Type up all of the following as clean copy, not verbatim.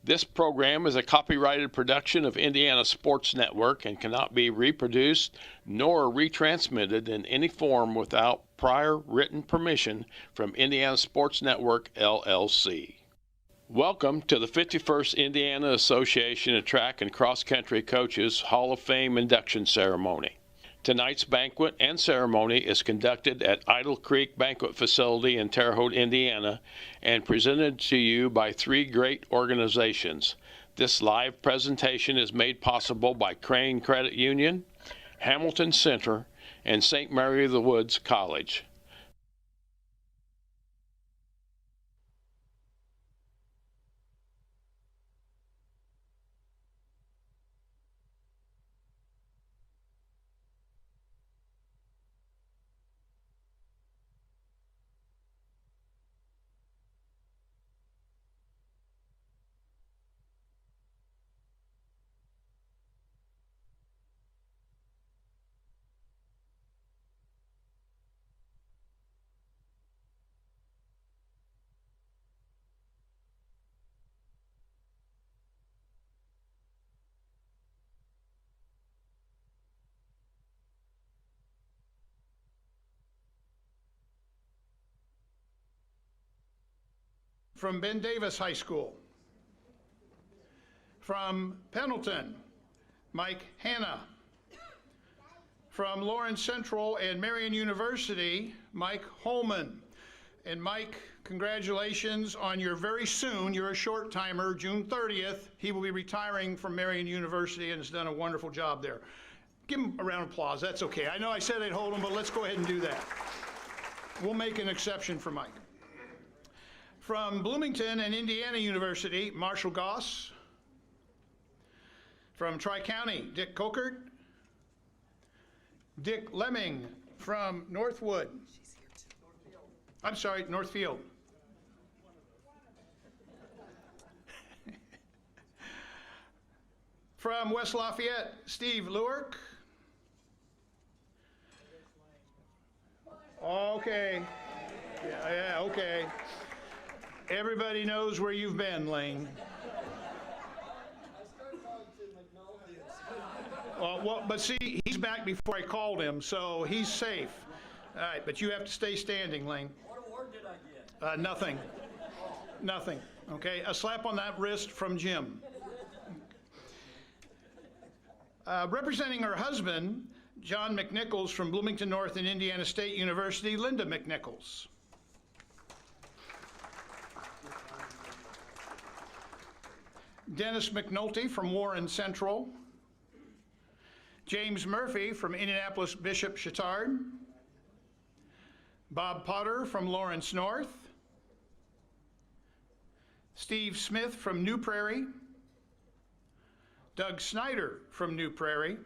This program is a copyrighted production of Indiana Sports Network and cannot be reproduced nor retransmitted in any form without prior written permission from Indiana Sports Network, LLC. Welcome to the 51st Indiana Association of Track and Cross Country Coaches Hall of Fame induction ceremony. Tonight's banquet and ceremony is conducted at Idle Creek Banquet Facility in Terre Haute, Indiana, and presented to you by three great organizations. This live presentation is made possible by Crane Credit Union, Hamilton Center, and St. Mary of the Woods College. From Ben Davis High School. From Pendleton, Mike Hanna. From Lawrence Central and Marion University, Mike Holman. And Mike, congratulations on your very soon, you're a short timer, June 30th, he will be retiring from Marion University and has done a wonderful job there. Give him a round of applause, that's okay. I know I said I'd hold him, but let's go ahead and do that. We'll make an exception for Mike. From Bloomington and Indiana University, Marshall Goss. From Tri-County, Dick Kokert. Dick Lemming from Northfield. From West Lafayette, Steve Lewerk. Okay. Yeah, okay. Everybody knows where you've been, Lane. Well, but see, he's back before I called him, so he's safe. All right, but you have to stay standing, Lane. What award did I get? Nothing. Nothing. Okay, a slap on that wrist from Jim. Representing her husband, John McNichols from Bloomington North and Indiana State University, Linda McNichols. Dennis McNulty from Warren Central. James Murphy from Indianapolis Bishop Chatard. Bob Potter from Lawrence North. Steve Smith from New Prairie. Doug Snyder from New Prairie.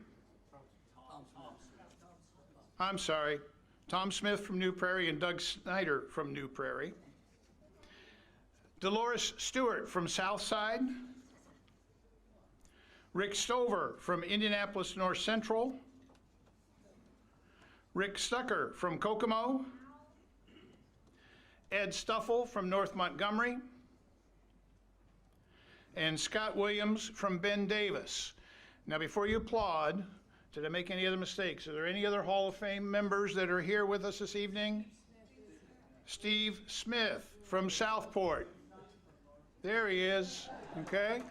I'm sorry, Tom Smith from New Prairie and Doug Snyder from New Prairie. Dolores Stewart from Southside. Rick Stover from Indianapolis North Central. Rick Stucker from Kokomo. Ed Stuffel from North Montgomery. And Scott Williams from Ben Davis. Now before you applaud, did I make any other mistakes? Are there any other Hall of Fame members that are here with us this evening? Steve Smith from Southport. There he is, okay.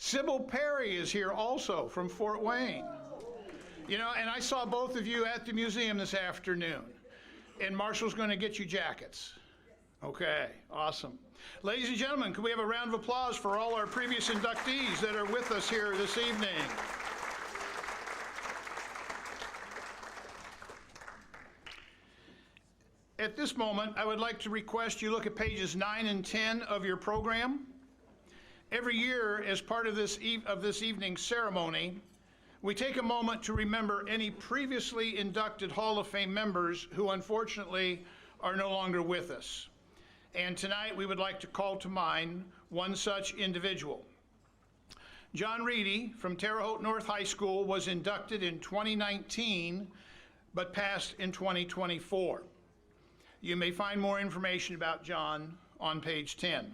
Sybil Perry is here also from Fort Wayne. You know, and I saw both of you at the museum this afternoon. And Marshall's going to get you jackets. Okay, awesome. Ladies and gentlemen, can we have a round of applause for all our previous inductees that are with us here this evening? At this moment, I would like to request you look at pages 9 and 10 of your program. Every year, as part of this evening's ceremony, we take a moment to remember any previously inducted Hall of Fame members who unfortunately are no longer with us. And tonight we would like to call to mind one such individual. John Reedy from Terre Haute North High School was inducted in 2019, but passed in 2024. You may find more information about John on page 10.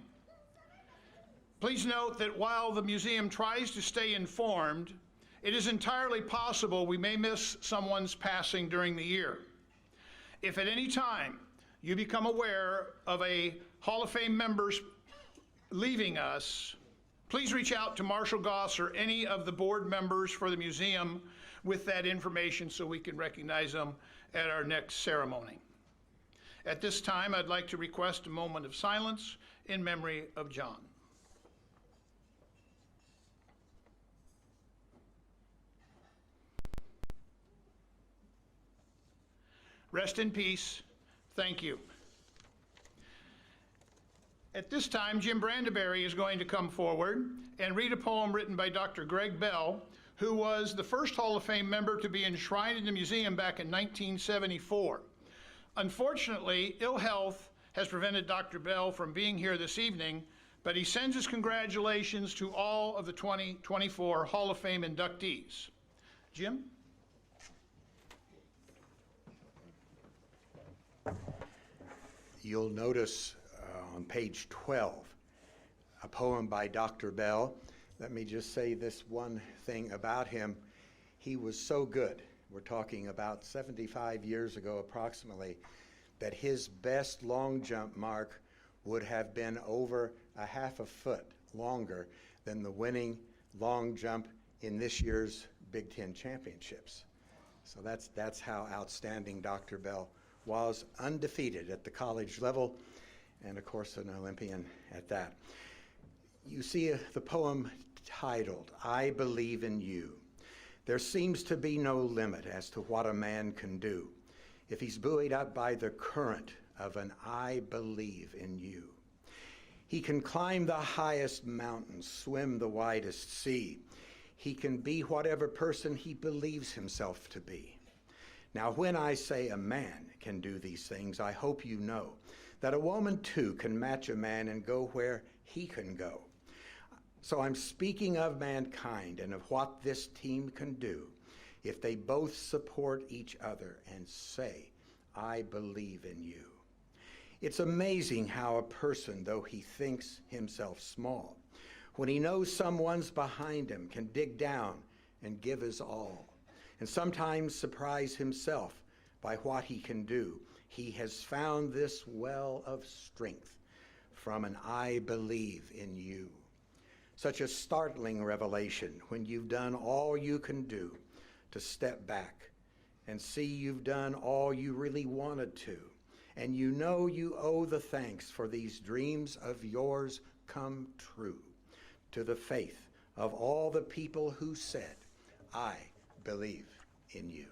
Please note that while the museum tries to stay informed, it is entirely possible we may miss someone's passing during the year. If at any time you become aware of a Hall of Fame members leaving us, please reach out to Marshall Goss or any of the board members for the museum with that information so we can recognize them at our next ceremony. At this time, I'd like to request a moment of silence in memory of John. Rest in peace. Thank you. At this time, Jim Brandeberry is going to come forward and read a poem written by Dr. Greg Bell, who was the first Hall of Fame member to be enshrined in the museum back in 1974. Unfortunately, ill health has prevented Dr. Bell from being here this evening, but he sends his congratulations to all of the 2024 Hall of Fame inductees. Jim? You'll notice on page 12 a poem by Dr. Bell. Let me just say this one thing about him. He was so good, we're talking about 75 years ago approximately, that his best long jump mark would have been over a half a foot longer than the winning long jump in this year's Big Ten championships. So that's how outstanding Dr. Bell was, undefeated at the college level, and of course an Olympian at that. You see the poem titled, I Believe in You. There seems to be no limit as to what a man can do if he's buoyed up by the current of an I believe in you. He can climb the highest mountain, swim the widest sea. He can be whatever person he believes himself to be. Now, when I say a man can do these things, I hope you know that a woman too can match a man and go where he can go. So I'm speaking of mankind and of what this team can do if they both support each other and say, I believe in you. It's amazing how a person, though he thinks himself small, when he knows someone's behind him, can dig down and give his all, and sometimes surprise himself by what he can do. He has found this well of strength from an I believe in you. Such a startling revelation when you've done all you can do to step back and see you've done all you really wanted to, and you know you owe the thanks for these dreams of yours come true to the faith of all the people who said, I believe in you.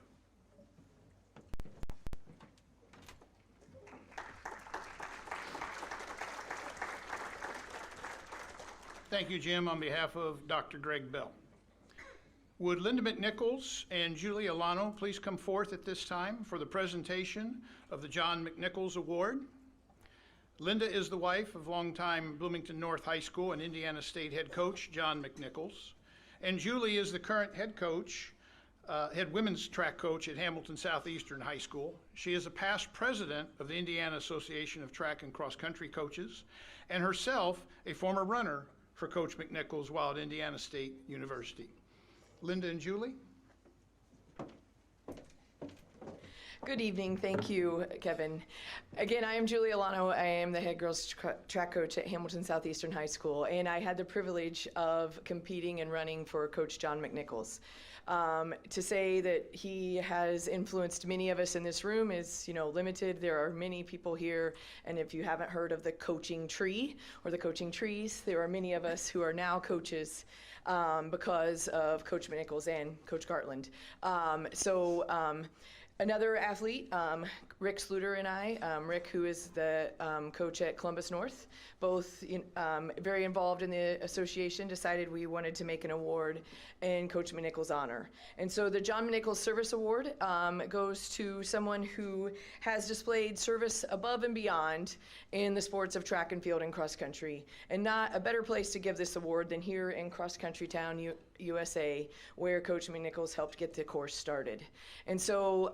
Thank you, Jim, on behalf of Dr. Greg Bell. Would Linda McNichols and Julie Alano please come forth at this time for the presentation of the John McNichols Award? Linda is the wife of longtime Bloomington North High School and Indiana State head coach John McNichols, and Julie is the current head women's track coach at Hamilton Southeastern High School. She is a past president of the Indiana Association of Track and Cross Country Coaches, and herself a former runner for Coach McNichols while at Indiana State University. Linda and Julie. Good evening. Thank you, Kevin. Again, I am Julie Alano. I am the head girls track coach at Hamilton Southeastern High School, and I had the privilege of competing and running for Coach John McNichols. To say that he has influenced many of us in this room is, limited. There are many people here, and if you haven't heard of the coaching tree or the coaching trees, there are many of us who are now coaches because of Coach McNichols and Coach Gartland. Another athlete, Rick Sluter and I, Rick, who is the coach at Columbus North, both very involved in the association, decided we wanted to make an award in Coach McNichols' honor. And so the John McNichols Service Award goes to someone who has displayed service above and beyond in the sports of track and field and cross country. And not a better place to give this award than here in cross country town, USA, where Coach McNichols helped get the course started. And so,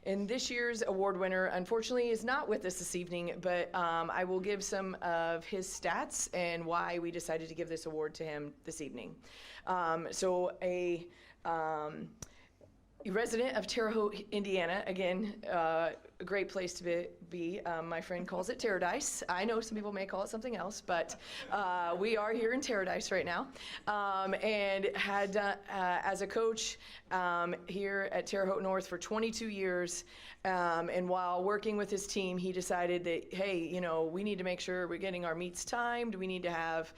and this year's award winner, unfortunately, is not with us this evening, but I will give some of his stats and why we decided to give this award to him this evening. So a resident of Terre Haute, Indiana, again, a great place to be. My friend calls it Paradise. I know some people may call it something else, but we are here in Paradise right now. And had as a coach here at Terre Haute North for 22 years. And while working with his team, he decided that, hey, you know, we need to make sure we're getting our meets timed. We need to have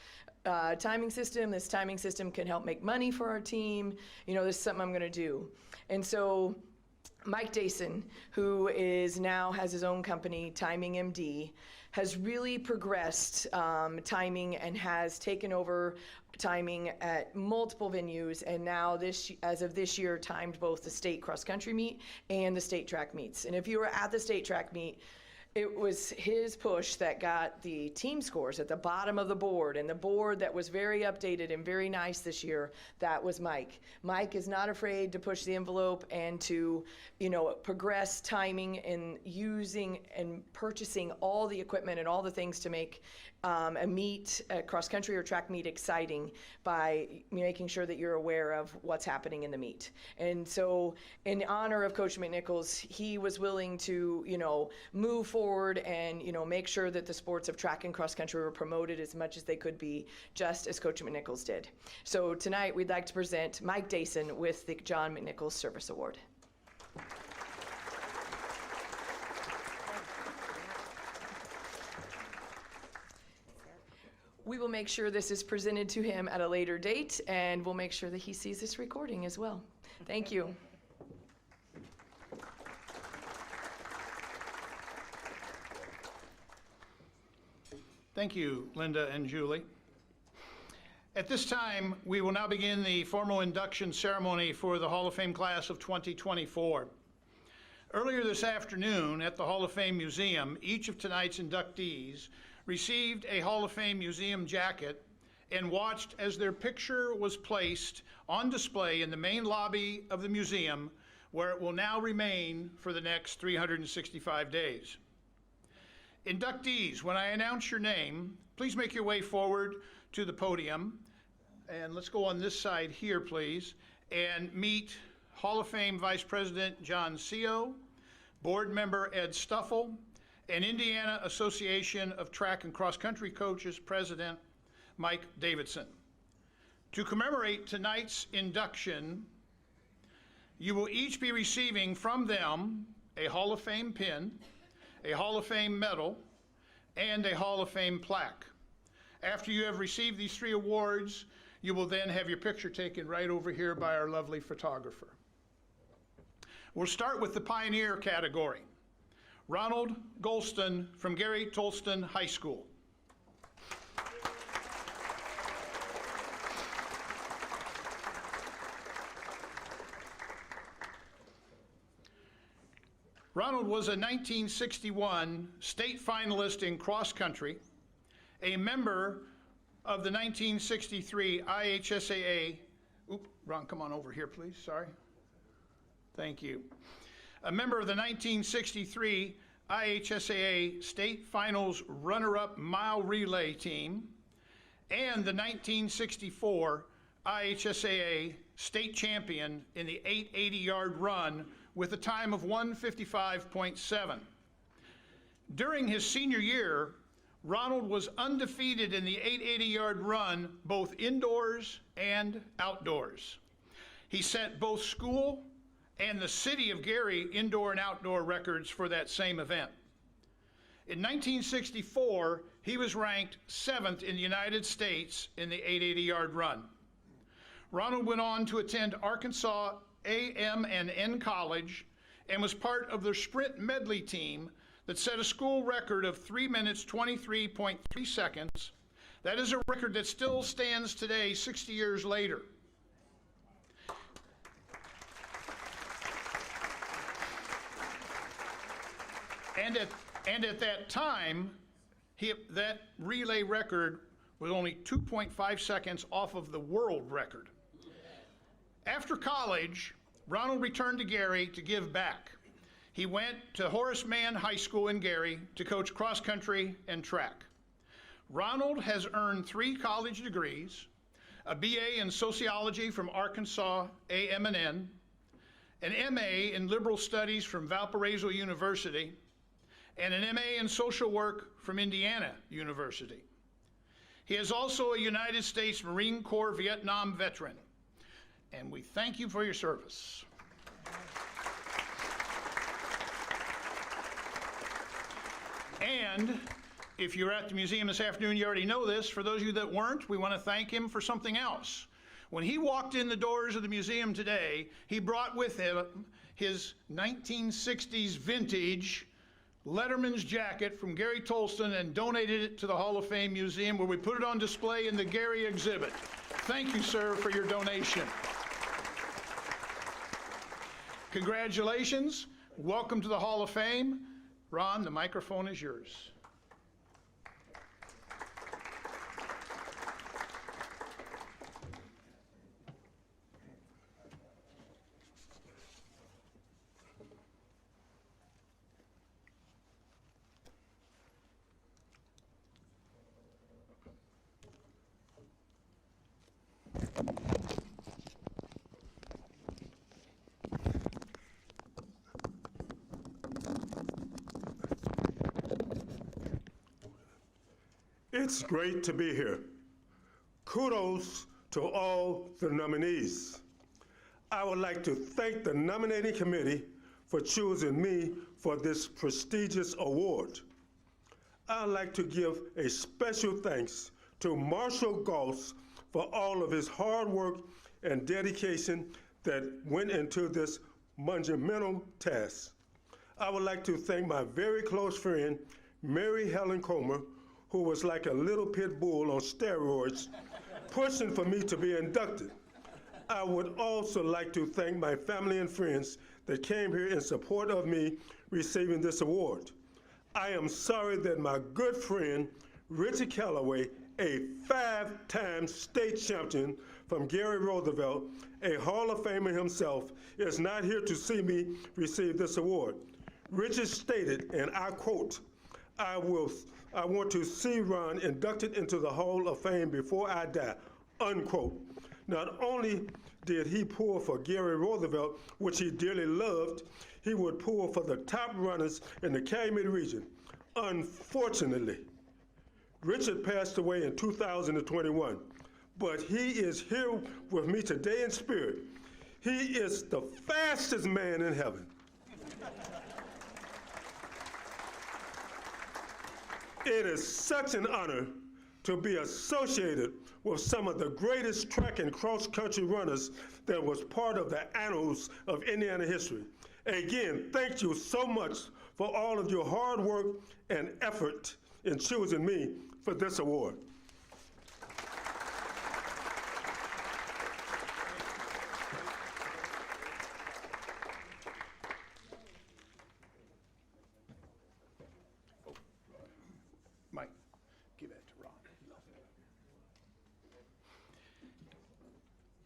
timing system. This timing system can help make money for our team. You know, this is something I'm going to do. And so Mike Dason, who is now has his own company, Timing MD, has really progressed timing and has taken over timing at multiple venues, and now as of this year, timed both the state cross country meet and the state track meets. And if you were at the state track meet, it was his push that got the team scores at the bottom of the board, and the board that was very updated and very nice this year, that was Mike. Mike is not afraid to push the envelope and to, you know, progress timing and using and purchasing all the equipment and all the things to make a meet, a cross-country or track meet exciting by making sure that you're aware of what's happening in the meet. And so in honor of Coach McNichols, he was willing to, you know, move forward and, you know, make sure that the sports of track and cross-country were promoted as much as they could be, just as Coach McNichols did. So tonight we'd like to present Mike Dason with the John McNichols Service Award. We will make sure this is presented to him at a later date, and we'll make sure that he sees this recording as well. Thank you. Thank you, Linda and Julie. At this time, we will now begin the formal induction ceremony for the Hall of Fame class of 2024. Earlier this afternoon at the Hall of Fame Museum, each of tonight's inductees received a Hall of Fame museum jacket and watched as their picture was placed on display in the main lobby of the museum, where it will now remain for the next 365 days. Inductees, when I announce your name, please make your way forward to the podium. And let's go on this side here, please, and meet Hall of Fame Vice President John Seo, Board Member Ed Stuffle, and Indiana Association of Track and Cross Country Coaches President Mike Davidson. To commemorate tonight's induction, you will each be receiving from them a Hall of Fame pin, a Hall of Fame medal, and a Hall of Fame plaque. After you have received these three awards, you will then have your picture taken right over here by our lovely photographer. We'll start with the Pioneer category. Ronald Golston from Gary Tolston High School. Ronald was a 1961 state finalist in cross country, a member of the 1963 IHSAA, Ron, come on over here, please, sorry. Thank you. A member of the 1963 IHSAA State Finals runner-up mile relay team, and the 1964 IHSAA State Champion in the 880-yard run with a time of 1:55.7. During his senior year, Ronald was undefeated in the 880-yard run, both indoors and outdoors. He set both school and the city of Gary indoor and outdoor records for that same event. In 1964, he was ranked 7th in the United States in the 880-yard run. Ronald went on to attend Arkansas AM&N College and was part of the sprint medley team that set a school record of 3 minutes 23.3 seconds. That is a record that still stands today, 60 years later. And at that time, that relay record was only 2.5 seconds off of the world record. After college, Ronald returned to Gary to give back. He went to Horace Mann High School in Gary to coach cross country and track. Ronald has earned 3 college degrees, a BA in sociology from Arkansas A&M, an MA in liberal studies from Valparaiso University, and an MA in social work from Indiana University. He is also a United States Marine Corps Vietnam veteran, and we thank you for your service. And if you're at the museum this afternoon, you already know this. For those of you that weren't, we want to thank him for something else. When he walked in the doors of the museum today, he brought with him his 1960s vintage Letterman's jacket from Gary Tolston and donated it to the Hall of Fame Museum, where we put it on display in the Gary exhibit. Thank you, sir, for your donation. Congratulations. Welcome to the Hall of Fame. Ron, the microphone is yours. It's great to be here. Kudos to all the nominees. I would like to thank the nominating committee for choosing me for this prestigious award. I'd like to give a special thanks to Marshall Goss for all of his hard work and dedication that went into this monumental task. I would like to thank my very close friend, Mary Helen Comer, who was like a little pit bull on steroids, pushing for me to be inducted. I would also like to thank my family and friends that came here in support of me receiving this award. I am sorry that my good friend, Richard Calloway, a 5-time state champion from Gary Roosevelt, a Hall of Famer himself, is not here to see me receive this award. Richard stated, and I quote, I want to see Ron inducted into the Hall of Fame before I die, unquote. Not only did he pull for Gary Roosevelt, which he dearly loved, he would pull for the top runners in the Calumet region. Unfortunately, Richard passed away in 2021, but he is here with me today in spirit. He is the fastest man in heaven. It is such an honor to be associated with some of the greatest track and cross-country runners that was part of the annals of Indiana history. Again, thank you so much for all of your hard work and effort in choosing me for this award. Mike, give that to Ron.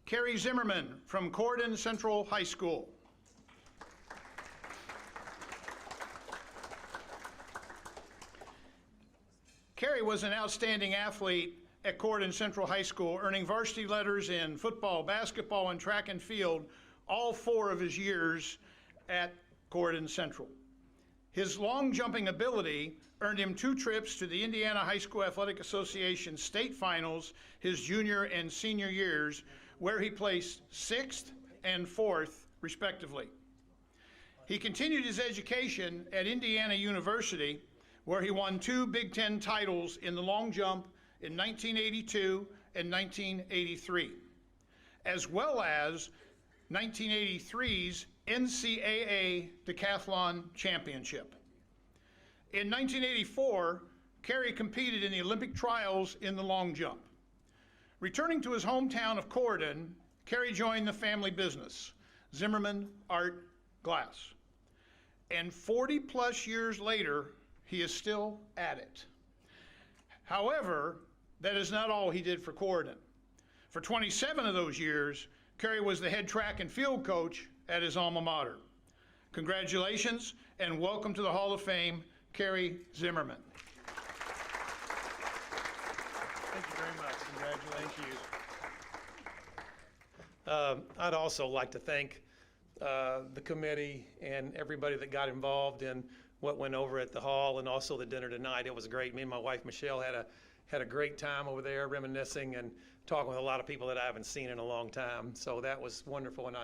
Carrie Zimmerman from Corydon Central High School. Carrie was an outstanding athlete at Corydon Central High School, earning varsity letters in football, basketball, and track and field all 4 of his years at Corydon Central. His long jumping ability earned him 2 trips to the Indiana High School Athletic Association state finals his junior and senior years, where he placed 6th and 4th, respectively. He continued his education at Indiana University, where he won 2 Big Ten titles in the long jump in 1982 and 1983, as well as 1983's NCAA Decathlon Championship. In 1984, Carey competed in the Olympic trials in the long jump. Returning to his hometown of Corydon, Carey joined the family business, Zimmerman Art Glass. And 40 plus years later, he is still at it. However, that is not all he did for Corydon. For 27 of those years, Kerry was the head track and field coach at his alma mater. Congratulations and welcome to the Hall of Fame, Kerry Zimmerman. Thank you very much. Congratulations. I'd also like to thank the committee and everybody that got involved in what went over at the hall and also the dinner tonight. It was great. Me and my wife Michelle had a great time over there reminiscing and talking with a lot of people that I haven't seen in a long time. So that was wonderful, and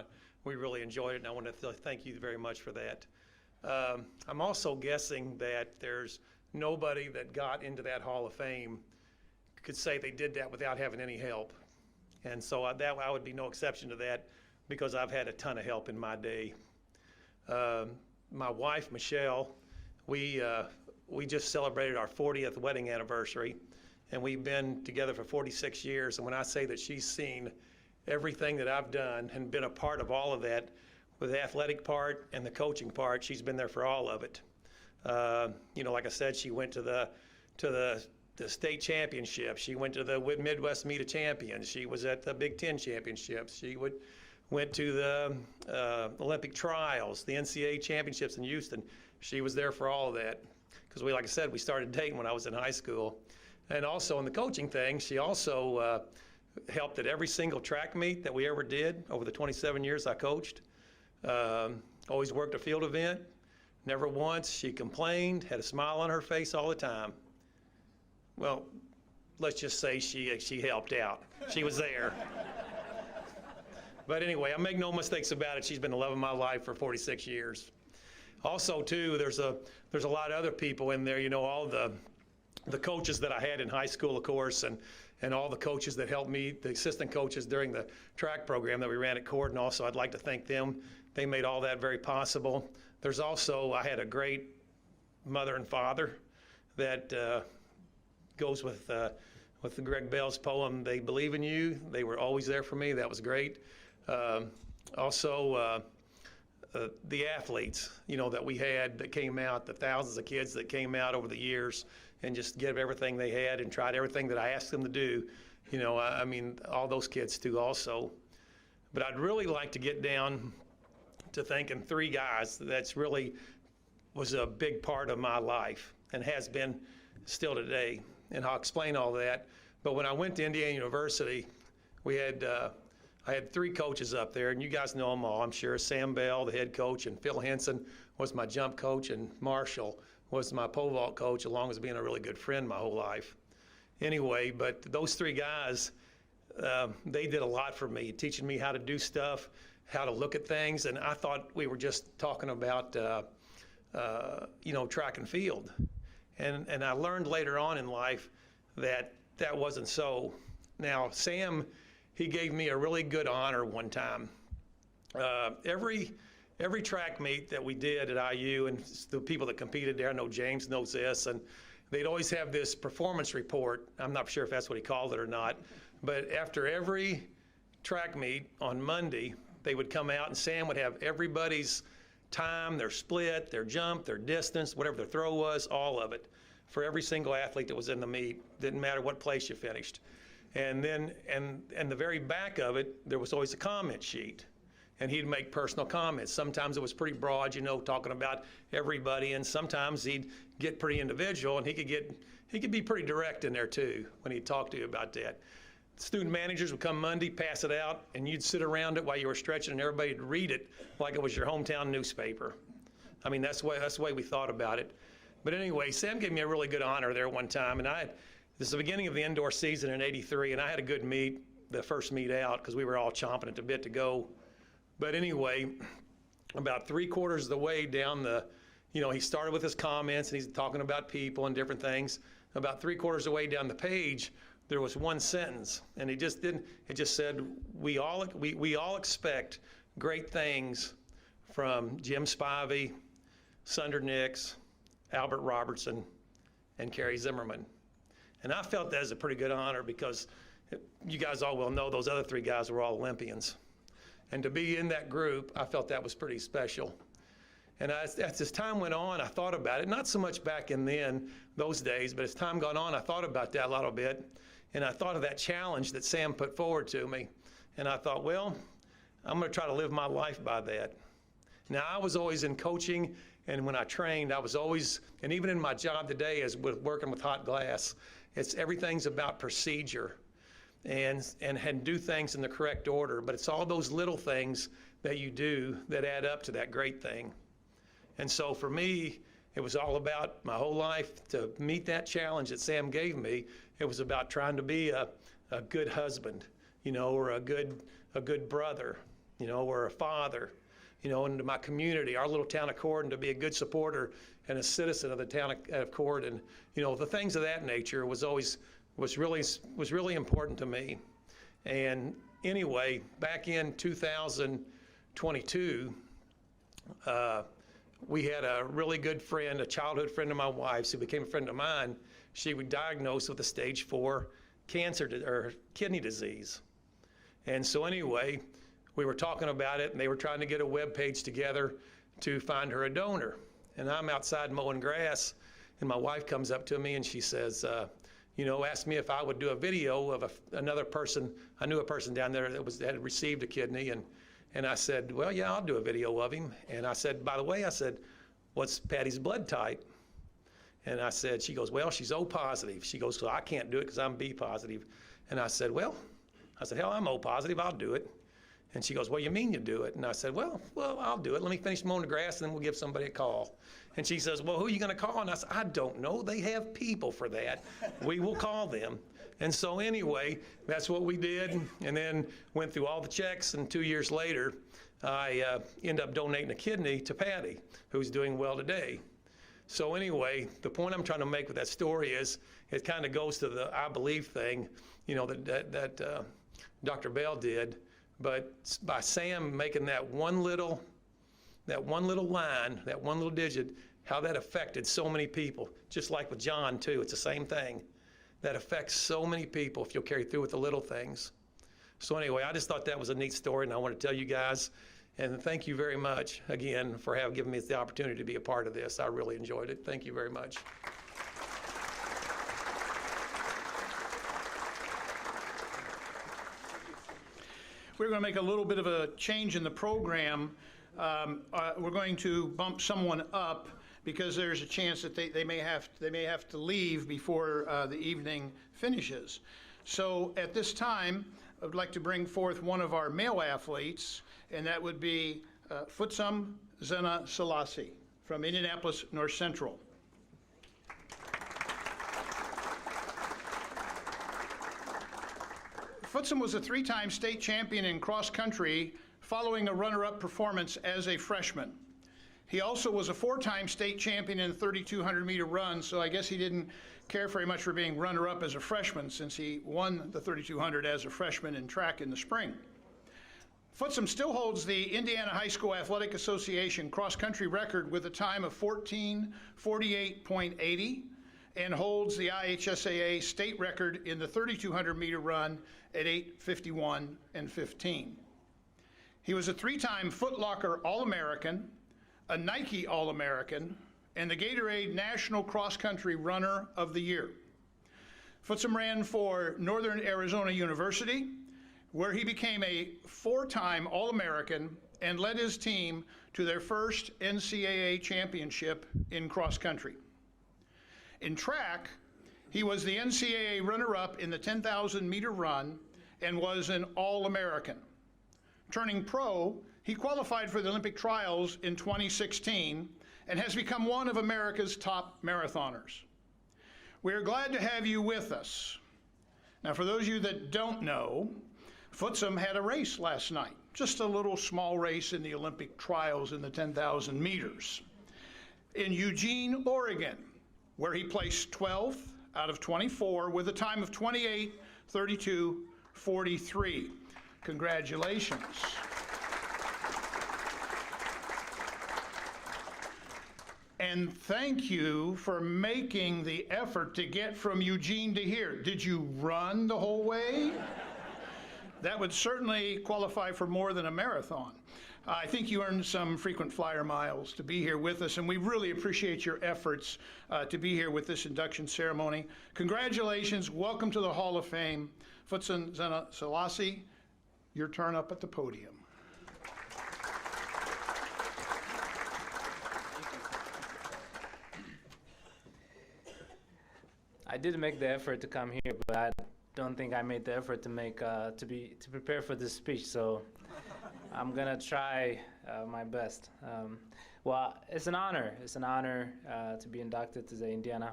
we really enjoyed it, and I want to thank you very much for that. I'm also guessing that there's nobody that got into that Hall of Fame could say they did that without having any help. And so I would be no exception to that because I've had a ton of help in my day. My wife, Michelle, we just celebrated our 40th wedding anniversary, and we've been together for 46 years. And when I say that she's seen everything that I've done and been a part of all of that, with the athletic part and the coaching part, she's been there for all of it. Like I said, she went to the state championship. She went to the Midwest Meet of Champions. She was at the Big Ten championships. She went to the Olympic trials, the NCAA championships in Houston. She was there for all of that. Because like I said, we started dating when I was in high school. And also in the coaching thing, she also helped at every single track meet that we ever did over the 27 years I coached. Always worked a field event. Never once she complained, had a smile on her face all the time. Well, let's just say she helped out. She was there. But anyway, I make no mistakes about it. She's been the love of my life for 46 years. Also, too, there's a lot of other people in there. All the coaches that I had in high school, of course, and all the coaches that helped me, the assistant coaches during the track program that we ran at Corden. Also, I'd like to thank them. They made all that very possible. There's also, I had a great mother and father that goes with Greg Bell's poem, "They Believe in You." They were always there for me. That was great. Also, the athletes, that we had that came out, the thousands of kids that came out over the years and just gave everything they had and tried everything that I asked them to do. I mean, all those kids too also. But I'd really like to get down to thanking three guys that's really was a big part of my life and has been still today. And I'll explain all that. But when I went to Indiana University, I had three coaches up there, and you guys know them all, I'm sure. Sam Bell, the head coach, and Phil Henson was my jump coach, and Marshall was my pole vault coach, along with being a really good friend my whole life. Anyway, but those three guys, they did a lot for me, teaching me how to do stuff, how to look at things, and I thought we were just talking about, track and field. And I learned later on in life that wasn't so. Now, Sam, he gave me a really good honor one time. Every track meet that we did at IU, and the people that competed there, I know James knows this, and they'd always have this performance report. I'm not sure if that's what he called it or not, but after every track meet on Monday, they would come out and Sam would have everybody's time, their split, their jump, their distance, whatever their throw was, all of it, for every single athlete that was in the meet. Didn't matter what place you finished. And then, and the very back of it, there was always a comment sheet. And he'd make personal comments. Sometimes it was pretty broad, talking about everybody, and sometimes he'd get pretty individual, and he could be pretty direct in there too when he'd talk to you about that. Student managers would come Monday, pass it out, and you'd sit around it while you were stretching, and everybody'd read it like it was your hometown newspaper. I mean, that's the way we thought about it. But anyway, Sam gave me a really good honor there one time, and this is the beginning of the indoor season in '83, and I had a good meet, the first meet out, because we were all chomping at the bit to go. But anyway, about 3/4 of the way down he started with his comments, and he's talking about people and different things. About 3/4 of the way down the page, there was one sentence, and it just said, we all expect great things from Jim Spivey, Sunder Nix, Albert Robertson, and Kerry Zimmerman. And I felt that as a pretty good honor because you guys all well know those other three guys were all Olympians. And to be in that group, I felt that was pretty special. And as time went on, I thought about it, not so much back in those days, but as time gone on, I thought about that a little bit. And I thought of that challenge that Sam put forward to me. And I thought, well, I'm going to try to live my life by that. Now, I was always in coaching, and when I trained, I was always, and even in my job today as with working with hot glass, everything's about procedure and do things in the correct order. But it's all those little things that you do that add up to that great thing. And so for me, it was all about my whole life to meet that challenge that Sam gave me. It was about trying to be a good husband, or a good brother, or a father, into my community, our little town of Corden, to be a good supporter and a citizen of the town of Corden. The things of that nature was really important to me. And anyway, back in 2022, we had a really good friend, a childhood friend of my wife's who became a friend of mine. She was diagnosed with a stage 4 cancer or kidney disease. And so anyway, we were talking about it, and they were trying to get a web page together to find her a donor. And I'm outside mowing grass, and my wife comes up to me and she says, asked me if I would do a video of another person. I knew a person down there that had received a kidney, and I said, well, yeah, I'll do a video of him. And I said, by the way, what's Patty's blood type? And she goes, well, she's O positive. She goes, so I can't do it because I'm B positive. And I said, hell, I'm O positive, I'll do it. And she goes, what do you mean you do it? And I said, well, I'll do it. Let me finish mowing the grass, and then we'll give somebody a call. And she says, well, who are you going to call? And I said, I don't know. They have people for that. We will call them. And so anyway, that's what we did, and then went through all the checks, and 2 years later, I ended up donating a kidney to Patty, who's doing well today. So anyway, the point I'm trying to make with that story is it kind of goes to the I believe thing, that Dr. Bell did. But by Sam making that one little line, that one little digit, how that affected so many people, just like with John too, it's the same thing. That affects so many people if you'll carry through with the little things. So anyway, I just thought that was a neat story, and I want to tell you guys, and thank you very much again for giving me the opportunity to be a part of this. I really enjoyed it. Thank you very much. We're going to make a little bit of a change in the program. We're going to bump someone up because there's a chance that they may have to leave before the evening finishes. So at this time, I would like to bring forth one of our male athletes, and that would be Futsum Zena Selassie from Indianapolis North Central. Futsum was a 3-time state champion in cross country following a runner-up performance as a freshman. He also was a 4-time state champion in the 3,200 meter run, so I guess he didn't care very much for being runner-up as a freshman since he won the 3,200 as a freshman in track in the spring. Futsum still holds the Indiana High School Athletic Association cross-country record with a time of 14:48.80 and holds the IHSAA state record in the 3,200 meter run at 8:51.15. He was a 3-time Foot Locker All-American, a Nike All-American, and the Gatorade National Cross Country Runner of the Year. Futsum ran for Northern Arizona University, where he became a 4-time All-American and led his team to their first NCAA championship in cross country. In track, he was the NCAA runner-up in the 10,000 meter run and was an All-American. Turning pro, he qualified for the Olympic trials in 2016 and has become one of America's top marathoners. We are glad to have you with us. Now, for those of you that don't know, Futsum had a race last night, just a little small race in the Olympic trials in the 10,000 meters in Eugene, Oregon, where he placed 12th out of 24 with a time of 28:32.43. Congratulations. And thank you for making the effort to get from Eugene to here. Did you run the whole way? That would certainly qualify for more than a marathon. I think you earned some frequent flyer miles to be here with us, and we really appreciate your efforts to be here with this induction ceremony. Congratulations, welcome to the Hall of Fame. Futsum Zena Selassie, your turn up at the podium. I did make the effort to come here, but I don't think I made the effort to prepare for this speech. So I'm gonna try my best. Well, it's an honor. It's an honor to be inducted to the Indiana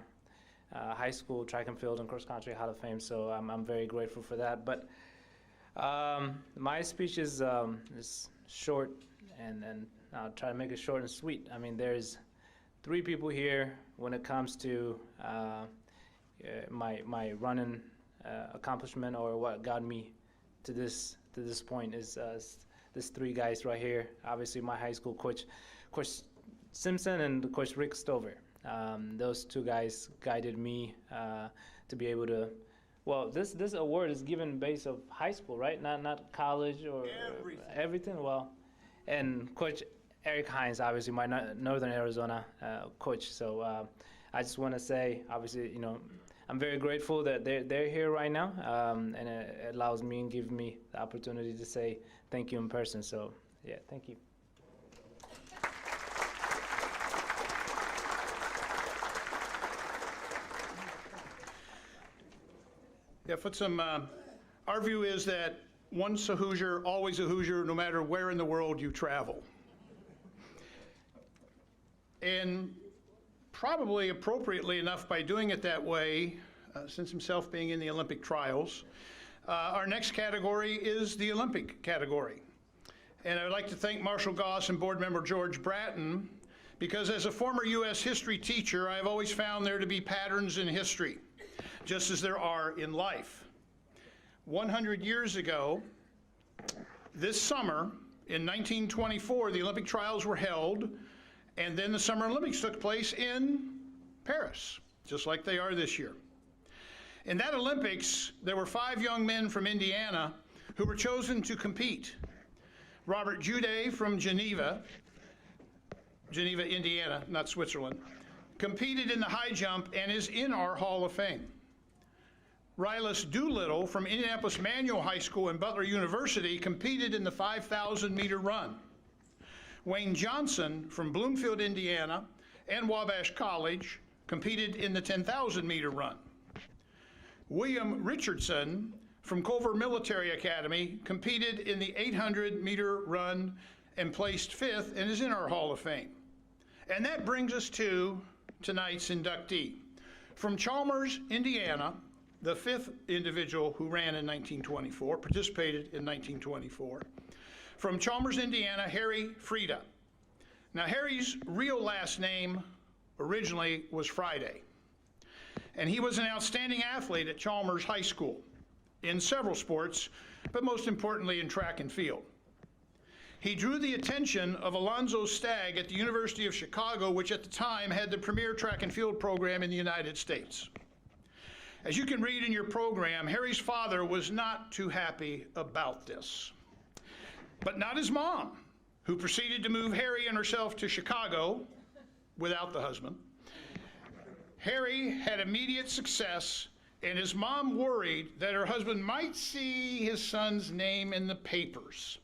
High School Track and Field and Cross Country Hall of Fame. So I'm very grateful for that. But my speech is short, and I'll try to make it short and sweet. I mean, there's 3 people here when it comes to my running accomplishment, or what got me to this point is these 3 guys right here. Obviously, my high school coach, Coach Simpson, and Coach Rick Stover. Those 2 guys guided me to be able to. Well, this award is given based of high school, right? Not college or everything. Well, and Coach Eric Hines, obviously my Northern Arizona coach. So I just want to say, obviously, I'm very grateful that they're here right now, and it allows me and gives me the opportunity to say thank you in person. So yeah, thank you. Yeah, our view is that once a Hoosier, always a Hoosier, no matter where in the world you travel. And probably appropriately enough, by doing it that way, since himself being in the Olympic trials, our next category is the Olympic category. And I would like to thank Marshall Goss and board member George Bratton, because as a former U.S. history teacher, I've always found there to be patterns in history, just as there are in life. 100 years ago, this summer, in 1924, the Olympic trials were held, and then the Summer Olympics took place in Paris, just like they are this year. In that Olympics, there were 5 young men from Indiana who were chosen to compete. Robert Jude from Geneva, Indiana, not Switzerland, competed in the high jump and is in our Hall of Fame. Rylas Doolittle from Indianapolis Manual High School and Butler University competed in the 5,000-meter run. Wayne Johnson from Bloomfield, Indiana, and Wabash College competed in the 10,000-meter run. William Richardson from Culver Military Academy competed in the 800-meter run and placed 5th and is in our Hall of Fame. And that brings us to tonight's inductee. From Chalmers, Indiana, the 5th individual who ran in 1924, participated in 1924. From Chalmers, Indiana, Harry Frieda. Now, Harry's real last name originally was Friday, and he was an outstanding athlete at Chalmers High School in several sports, but most importantly in track and field. He drew the attention of Alonzo Stagg at the University of Chicago, which at the time had the premier track and field program in the United States. As you can read in your program, Harry's father was not too happy about this, but not his mom, who proceeded to move Harry and herself to Chicago without the husband. Harry had immediate success, and his mom worried that her husband might see his son's name in the papers.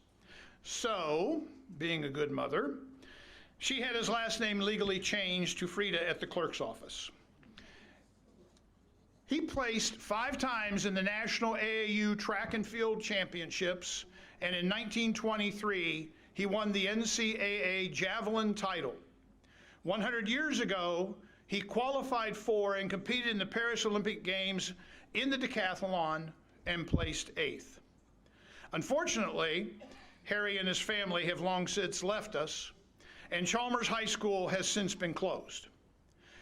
So, being a good mother, she had his last name legally changed to Frieda at the clerk's office. He placed 5 times in the National AAU Track and Field Championships, and in 1923, he won the NCAA Javelin title. 100 years ago, he qualified for and competed in the Paris Olympic Games in the decathlon and placed 8th. Unfortunately, Harry and his family have long since left us, and Chalmers High School has since been closed.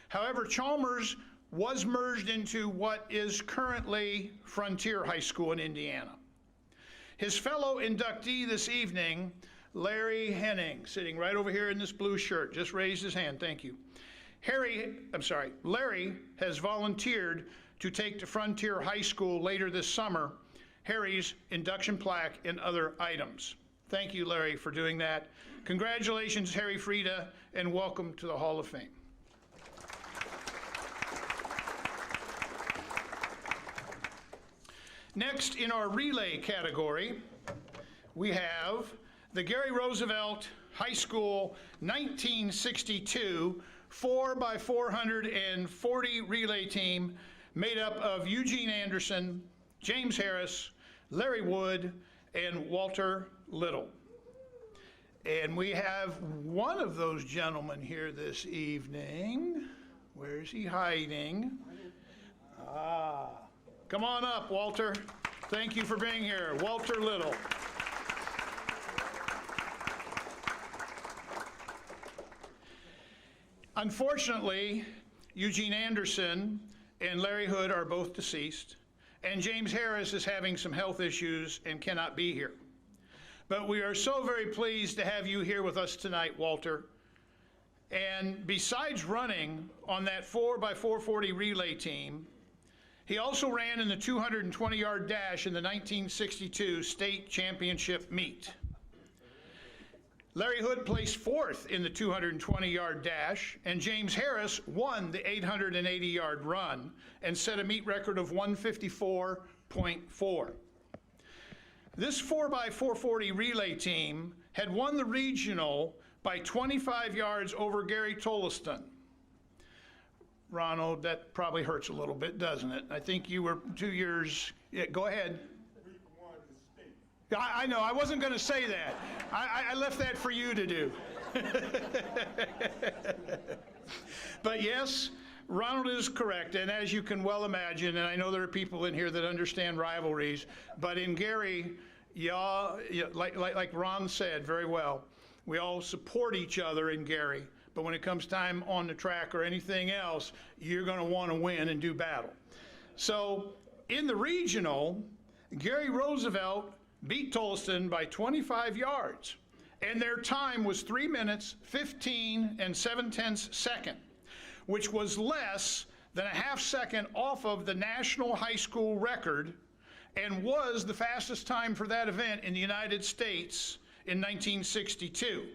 However, Chalmers was merged into what is currently Frontier High School in Indiana. His fellow inductee this evening, Larry Henning, sitting right over here in this blue shirt, just raised his hand, thank you. Larry has volunteered to take to Frontier High School later this summer Harry's induction plaque and other items. Thank you, Larry, for doing that. Congratulations, Harry Frieda, and welcome to the Hall of Fame. Next, in our relay category, we have the Gary Roosevelt High School 1962 4x440 relay team, made up of Eugene Anderson, James Harris, Larry Wood, and Walter Little. And we have one of those gentlemen here this evening. Where is he hiding? Come on up, Walter. Thank you for being here. Walter Little. Unfortunately, Eugene Anderson and Larry Hood are both deceased, and James Harris is having some health issues and cannot be here. But we are so very pleased to have you here with us tonight, Walter. And besides running on that 4x440 relay team, he also ran in the 220-yard dash in the 1962 state championship meet. Larry Hood placed fourth in the 220-yard dash, and James Harris won the 880-yard run and set a meet record of 154.4. This 4x440 relay team had won the regional by 25 yards over Gary Tolliston. Ronald, that probably hurts a little bit, doesn't it? I think you were 2 years. Yeah, go ahead. I know, I wasn't going to say that. I left that for you to do. But yes, Ronald is correct, and as you can well imagine, and I know there are people in here that understand rivalries, but in Gary, like Ron said very well, we all support each other in Gary, but when it comes time on the track or anything else, you're going to want to win and do battle. So in the regional, Gary Roosevelt beat Tolliston by 25 yards, and their time was 3 minutes, 15 and 7/10 seconds, which was less than a half second off of the national high school record and was the fastest time for that event in the United States in 1962.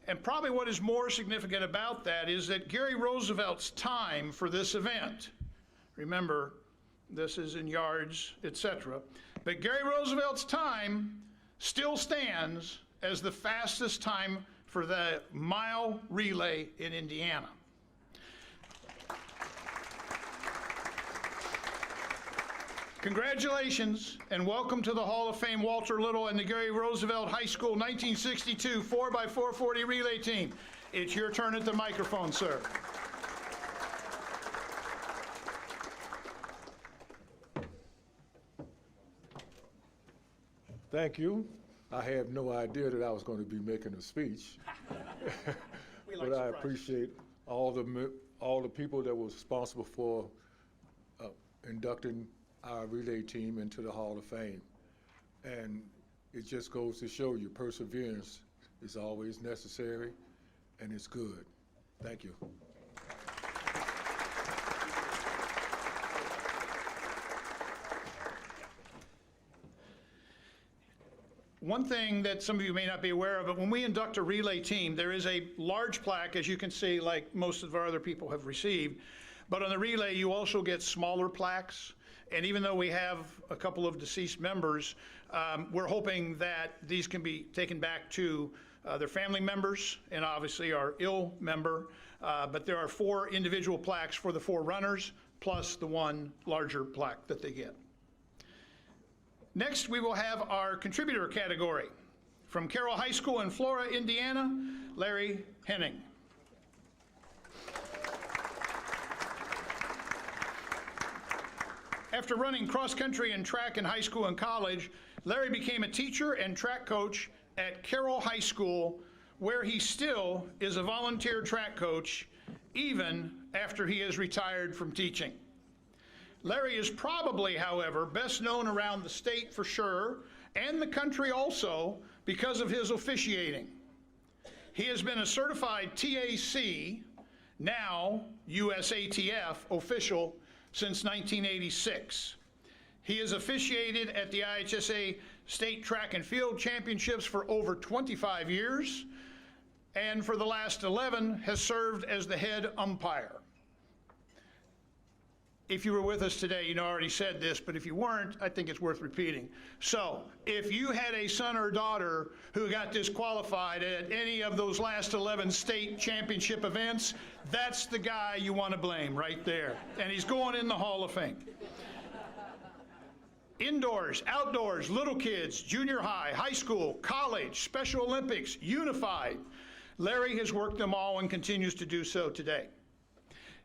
And probably what is more significant about that is that Gary Roosevelt's time for this event, remember, this is in yards, etc., but Gary Roosevelt's time still stands as the fastest time for the mile relay in Indiana. Congratulations and welcome to the Hall of Fame, Walter Little and the Gary Roosevelt High School 1962 4x440 relay team. It's your turn at the microphone, sir. Thank you. I had no idea that I was going to be making a speech. But I appreciate all the people that were responsible for inducting our relay team into the Hall of Fame. And it just goes to show you perseverance is always necessary and it's good. Thank you. One thing that some of you may not be aware of, but when we induct a relay team, there is a large plaque, as you can see, like most of our other people have received. But on the relay, you also get smaller plaques. And even though we have a couple of deceased members, we're hoping that these can be taken back to their family members and obviously our ill member. But there are 4 individual plaques for the 4 runners, plus the 1 larger plaque that they get. Next, we will have our contributor category. From Carroll High School in Flora, Indiana, Larry Henning. After running cross country and track in high school and college, Larry became a teacher and track coach at Carroll High School, where he still is a volunteer track coach, even after he has retired from teaching. Larry is probably, however, best known around the state for sure, and the country also, because of his officiating. He has been a certified TAC, now USATF, official since 1986. He has officiated at the IHSA State Track and Field Championships for over 25 years, and for the last 11 has served as the head umpire. if you were with us today, you know I already said this, but if you weren't, I think it's worth repeating. So, if you had a son or daughter who got disqualified at any of those last 11 state championship events, that's the guy you want to blame right there. And he's going in the Hall of Fame. Indoors, outdoors, little kids, junior high, high school, college, Special Olympics, unified. Larry has worked them all and continues to do so today.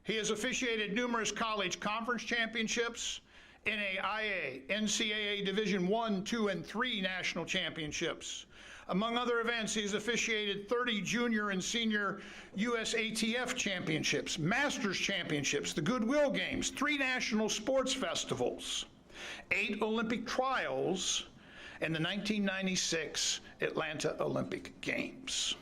He has officiated numerous college conference championships, NAIA, NCAA Division I, II, and III national championships. Among other events, he's officiated 30 junior and senior USATF championships, Masters championships, the Goodwill Games, 3 national sports festivals, 8 Olympic trials, and the 1996 Atlanta Olympic Games.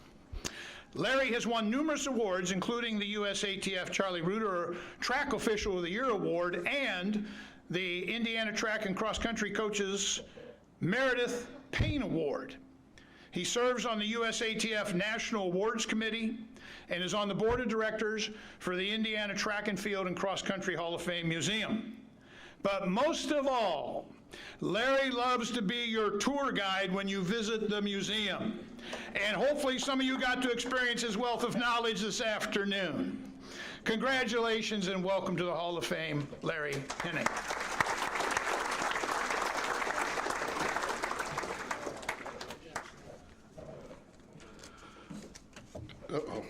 Larry has won numerous awards, including the USATF Charlie Reuter Track Official of the Year Award and the Indiana Track and Cross Country Coaches Meredith Payne Award. He serves on the USATF National Awards Committee and is on the board of directors for the Indiana Track and Field and Cross Country Hall of Fame Museum. But most of all, Larry loves to be your tour guide when you visit the museum. And hopefully some of you got to experience his wealth of knowledge this afternoon. Congratulations and welcome to the Hall of Fame, Larry Henning. Uh-oh.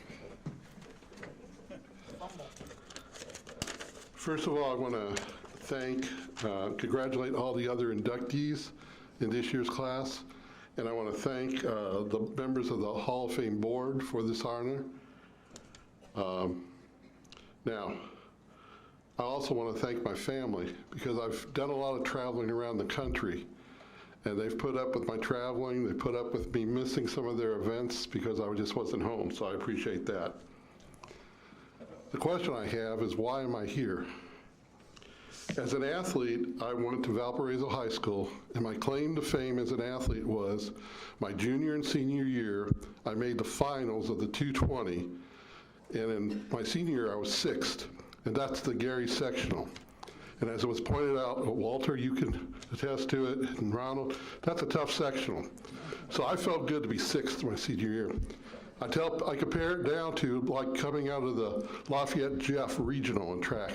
First of all, I want to congratulate all the other inductees in this year's class, and I want to thank the members of the Hall of Fame board for this honor. Now, I also want to thank my family because I've done a lot of traveling around the country, and they've put up with my traveling. They put up with me missing some of their events because I just wasn't home, so I appreciate that. The question I have is, why am I here? As an athlete, I went to Valparaiso High School, and my claim to fame as an athlete was my junior and senior year, I made the finals of the 220, and in my senior year, I was 6th, and that's the Gary sectional. And as it was pointed out, Walter, you can attest to it, and Ronald, that's a tough sectional. So I felt good to be 6th my senior year. I compare it down to like coming out of the Lafayette Jeff regional in track.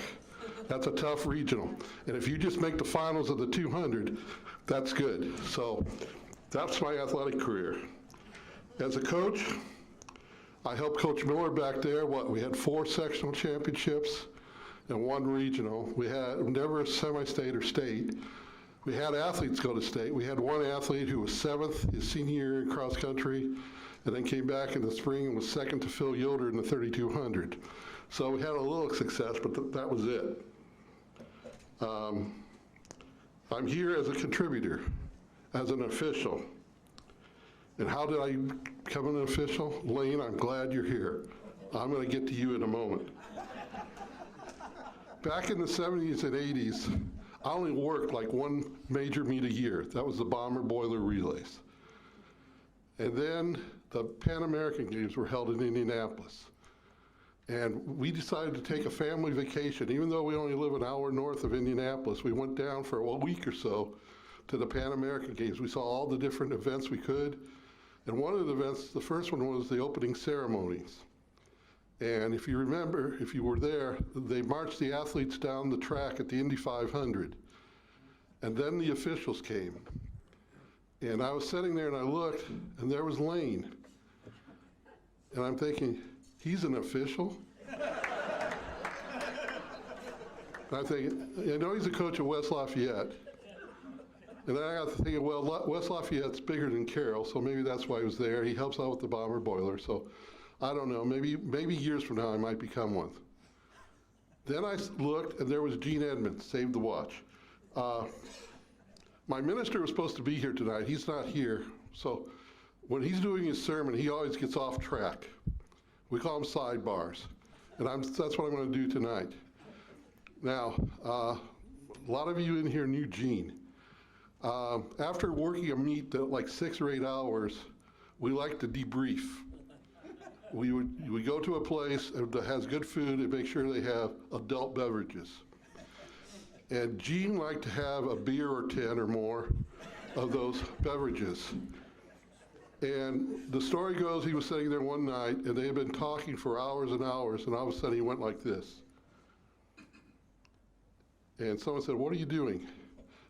That's a tough regional. And if you just make the finals of the 200, that's good. So that's my athletic career. As a coach, I helped Coach Miller back there. We had 4 sectional championships and 1 regional. We had never a semi-state or state. We had athletes go to state. We had 1 athlete who was 7th his senior year in cross country, and then came back in the spring and was 2nd to Phil Yoder in the 3200. So we had a little success, but that was it. I'm here as a contributor, as an official. And how did I become an official? Lane, I'm glad you're here. I'm going to get to you in a moment. Back in the 70s and 80s, I only worked like 1 major meet a year. That was the bomber boiler relays. And then the Pan American Games were held in Indianapolis. And we decided to take a family vacation. Even though we only live an hour north of Indianapolis, we went down for a week or so to the Pan American Games. We saw all the different events we could. And one of the events, the first one was the opening ceremonies. And if you remember, if you were there, they marched the athletes down the track at the Indy 500. And then the officials came. And I was sitting there and I looked, and there was Lane. And I'm thinking, he's an official? And I'm thinking, I know he's a coach at West Lafayette. And then I got to thinking, well, West Lafayette's bigger than Carroll, so maybe that's why he was there. He helps out with the bomber boiler, so I don't know. Maybe years from now I might become one. Then I looked, and there was Gene Edmonds, Save the Watch. My minister was supposed to be here tonight. He's not here, so when he's doing his sermon, he always gets off track. We call them sidebars, and that's what I'm going to do tonight. Now, a lot of you in here knew Gene. After working a meet like 6 or 8 hours, we like to debrief. We go to a place that has good food and make sure they have adult beverages. And Jean liked to have a beer or 10 or more of those beverages. And the story goes he was sitting there one night, and they had been talking for hours and hours, and all of a sudden he went like this. And someone said, "What are you doing?"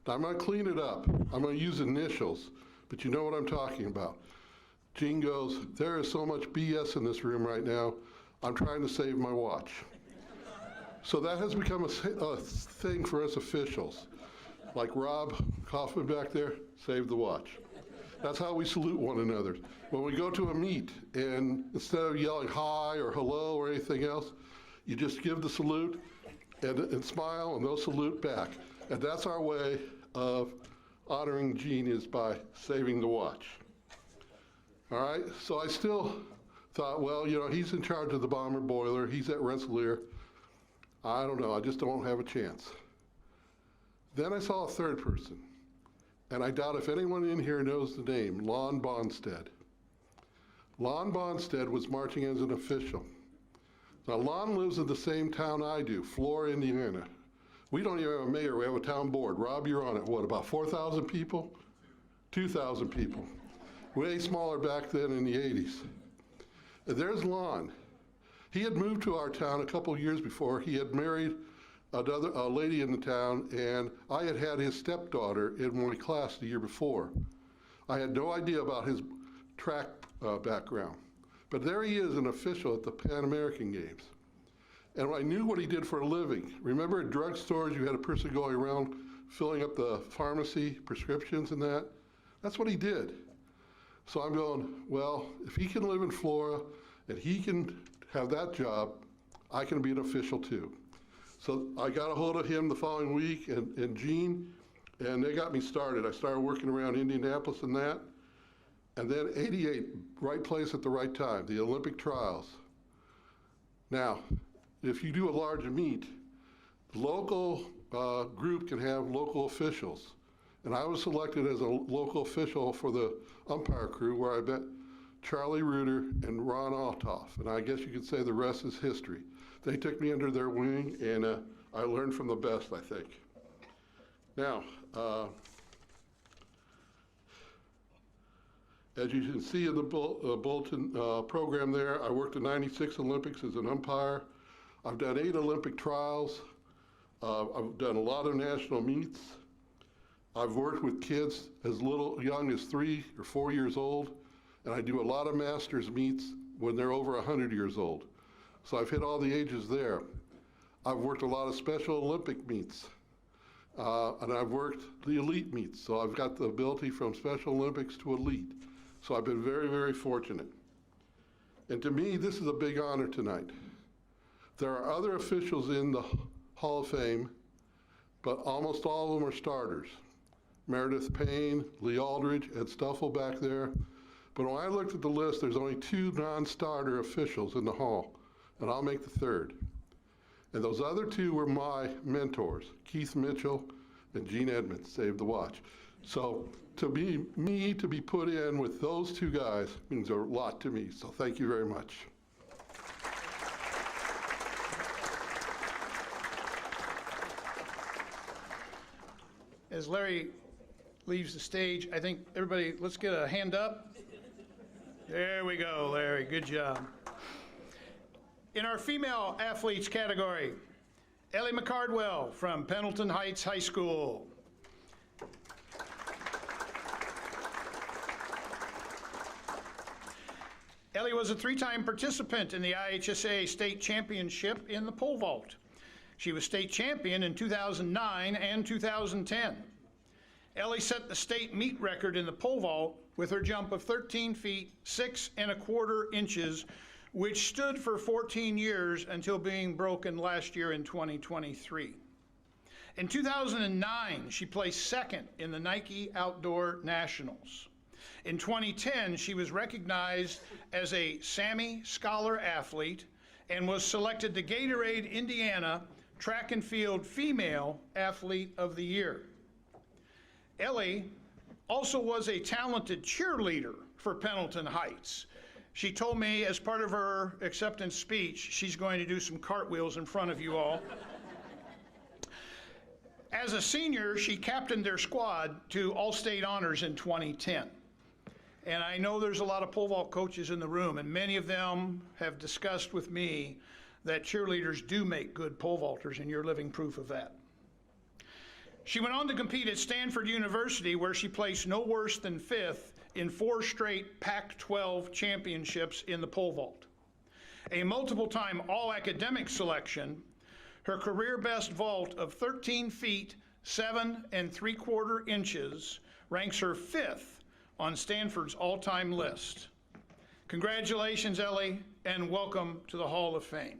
Now, I'm going to clean it up. I'm going to use initials, but you know what I'm talking about. Gene goes, "There is so much BS in this room right now. I'm trying to save my watch." So that has become a thing for us officials. Like Rob Kaufman back there, save the watch. That's how we salute one another. When we go to a meet, and instead of yelling hi or hello or anything else, you just give the salute and smile, and they'll salute back. And that's our way of honoring Gene, is by saving the watch. All right, so I still thought, well, you know, he's in charge of the bomber boiler, he's at Rensselaer. I don't know, I just don't have a chance. Then I saw a third person, and I doubt if anyone in here knows the name, Lon Bonstead. Lon Bonstead was marching as an official. Now, Lon lives in the same town I do, Flora, Indiana. We don't even have a mayor, we have a town board. Rob, you're on it, what, about 4,000 people? 2,000 people. Way smaller back then in the 80s. And there's Lon. He had moved to our town a couple of years before. He had married a lady in the town, and I had had his stepdaughter in my class the year before. I had no idea about his track background. But there he is, an official at the Pan American Games. And I knew what he did for a living. Remember at drugstores, you had a person going around filling up the pharmacy prescriptions and that? That's what he did. So I'm going, well, if he can live in Florida and he can have that job, I can be an official too. So I got a hold of him the following week and Gene, and they got me started. I started working around Indianapolis and that. And then 88, right place at the right time, the Olympic trials. Now, if you do a large meet, the local group can have local officials. And I was selected as a local official for the umpire crew, where I met Charlie Reuter and Ron Altoff. And I guess you could say the rest is history. They took me under their wing, and I learned from the best, I think. Now, as you can see in the bulletin program there, I worked the '96 Olympics as an umpire. I've done 8 Olympic trials. I've done a lot of national meets. I've worked with kids as young as 3 or 4 years old, and I do a lot of masters meets when they're over 100 years old. So I've hit all the ages there. I've worked a lot of Special Olympic meets, and I've worked the elite meets. So I've got the ability from Special Olympics to elite. So I've been very, very fortunate. And to me, this is a big honor tonight. There are other officials in the Hall of Fame, but almost all of them are starters. Meredith Payne, Lee Aldridge, Ed Stuffle back there. But when I looked at the list, there's only 2 non-starter officials in the Hall, and I'll make the 3rd. And those other 2 were my mentors, Keith Mitchell and Gene Edmonds, Save the Watch. So to me to be put in with those 2 guys means a lot to me, so thank you very much. As Larry leaves the stage, I think everybody, let's get a hand up. There we go, Larry, good job. In our female athletes category, Ellie McCardwell from Pendleton Heights High School. Ellie was a 3-time participant in the IHSA State Championship in the pole vault. She was state champion in 2009 and 2010. Ellie set the state meet record in the pole vault with her jump of 13 feet, 6 1/4 inches, which stood for 14 years until being broken last year in 2023. In 2009, she placed 2nd in the Nike Outdoor Nationals. In 2010, she was recognized as a Sammy Scholar athlete and was selected to Gatorade Indiana Track and Field Female Athlete of the Year. Ellie also was a talented cheerleader for Pendleton Heights. She told me as part of her acceptance speech, she's going to do some cartwheels in front of you all. As a senior, she captained their squad to All-State honors in 2010. And I know there's a lot of pole vault coaches in the room, and many of them have discussed with me that cheerleaders do make good pole vaulters, and you're living proof of that. She went on to compete at Stanford University, where she placed no worse than 5th in 4 straight Pac-12 championships in the pole vault. A multiple-time all-academic selection, her career best vault of 13 feet, 7 3/4 inches ranks her 5th on Stanford's all-time list. Congratulations, Ellie, and welcome to the Hall of Fame.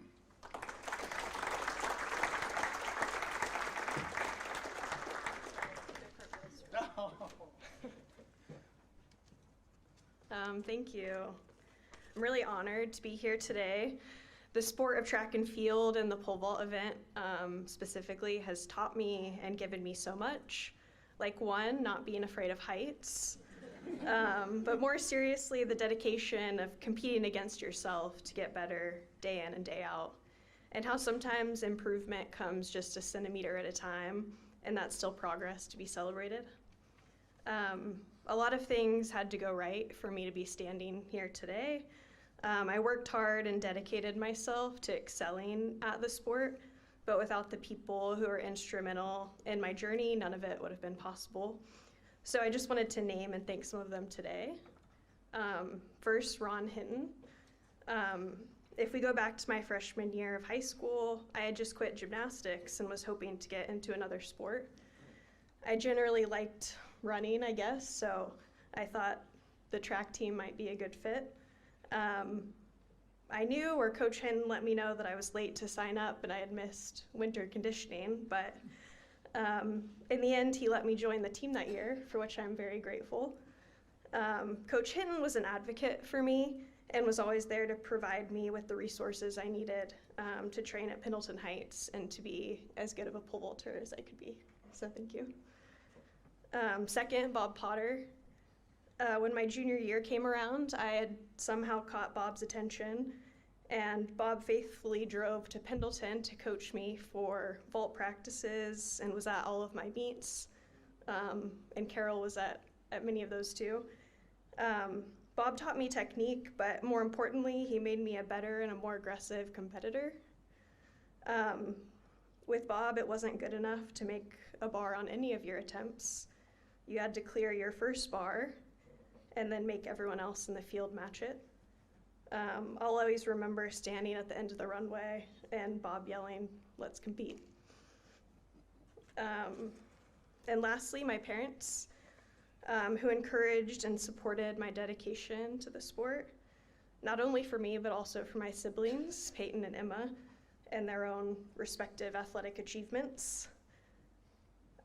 Thank you. I'm really honored to be here today. The sport of track and field and the pole vault event specifically has taught me and given me so much. Like, one, not being afraid of heights, but more seriously, the dedication of competing against yourself to get better day in and day out, and how sometimes improvement comes just a centimeter at a time, and that's still progress to be celebrated. A lot of things had to go right for me to be standing here today. I worked hard and dedicated myself to excelling at the sport, but without the people who are instrumental in my journey, none of it would have been possible. So I just wanted to name and thank some of them today. First, Ron Hinton. If we go back to my freshman year of high school, I had just quit gymnastics and was hoping to get into another sport. I generally liked running, I guess, so I thought the track team might be a good fit. I knew, or Coach Hinton let me know, that I was late to sign up and I had missed winter conditioning, but in the end, he let me join the team that year, for which I'm very grateful. Coach Hinton was an advocate for me and was always there to provide me with the resources I needed to train at Pendleton Heights and to be as good of a pole vaulter as I could be. So thank you. Second, Bob Potter. When my junior year came around, I had somehow caught Bob's attention, and Bob faithfully drove to Pendleton to coach me for vault practices and was at all of my meets, and Carol was at many of those too. Bob taught me technique, but more importantly, he made me a better and a more aggressive competitor. With Bob, it wasn't good enough to make a bar on any of your attempts. You had to clear your first bar and then make everyone else in the field match it. I'll always remember standing at the end of the runway and Bob yelling, "Let's compete." And lastly, my parents, who encouraged and supported my dedication to the sport, not only for me, but also for my siblings, Peyton and Emma, and their own respective athletic achievements.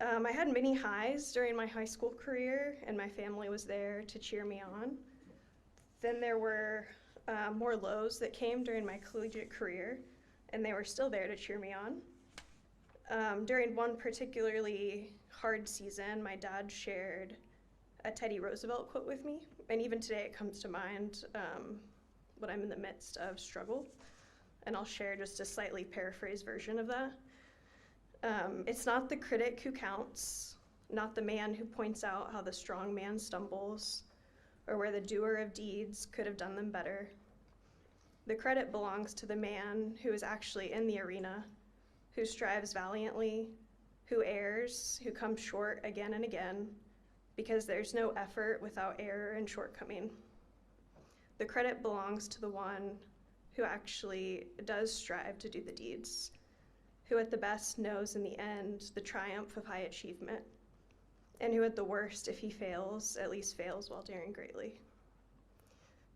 I had many highs during my high school career, and my family was there to cheer me on. Then there were more lows that came during my collegiate career, and they were still there to cheer me on. During one particularly hard season, my dad shared a Teddy Roosevelt quote with me, and even today it comes to mind when I'm in the midst of struggle, and I'll share just a slightly paraphrased version of that. It's not the critic who counts, not the man who points out how the strong man stumbles, or where the doer of deeds could have done them better. The credit belongs to the man who is actually in the arena, who strives valiantly, who errs, who comes short again and again, because there's no effort without error and shortcoming. The credit belongs to the one who actually does strive to do the deeds, who at the best knows in the end the triumph of high achievement, and who at the worst, if he fails, at least fails while daring greatly.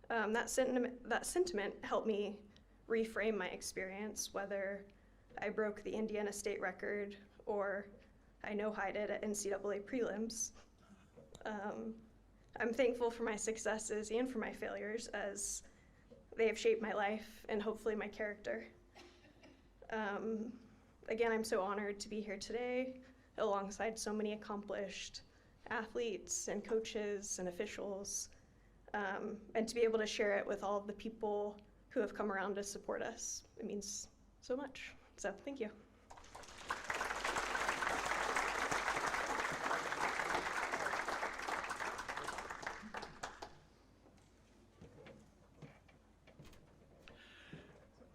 That sentiment helped me reframe my experience, whether I broke the Indiana state record or I no-highted at NCAA prelims. I'm thankful for my successes and for my failures, as they have shaped my life and hopefully my character. Again, I'm so honored to be here today alongside so many accomplished athletes and coaches and officials, and to be able to share it with all of the people who have come around to support us. It means so much. So thank you.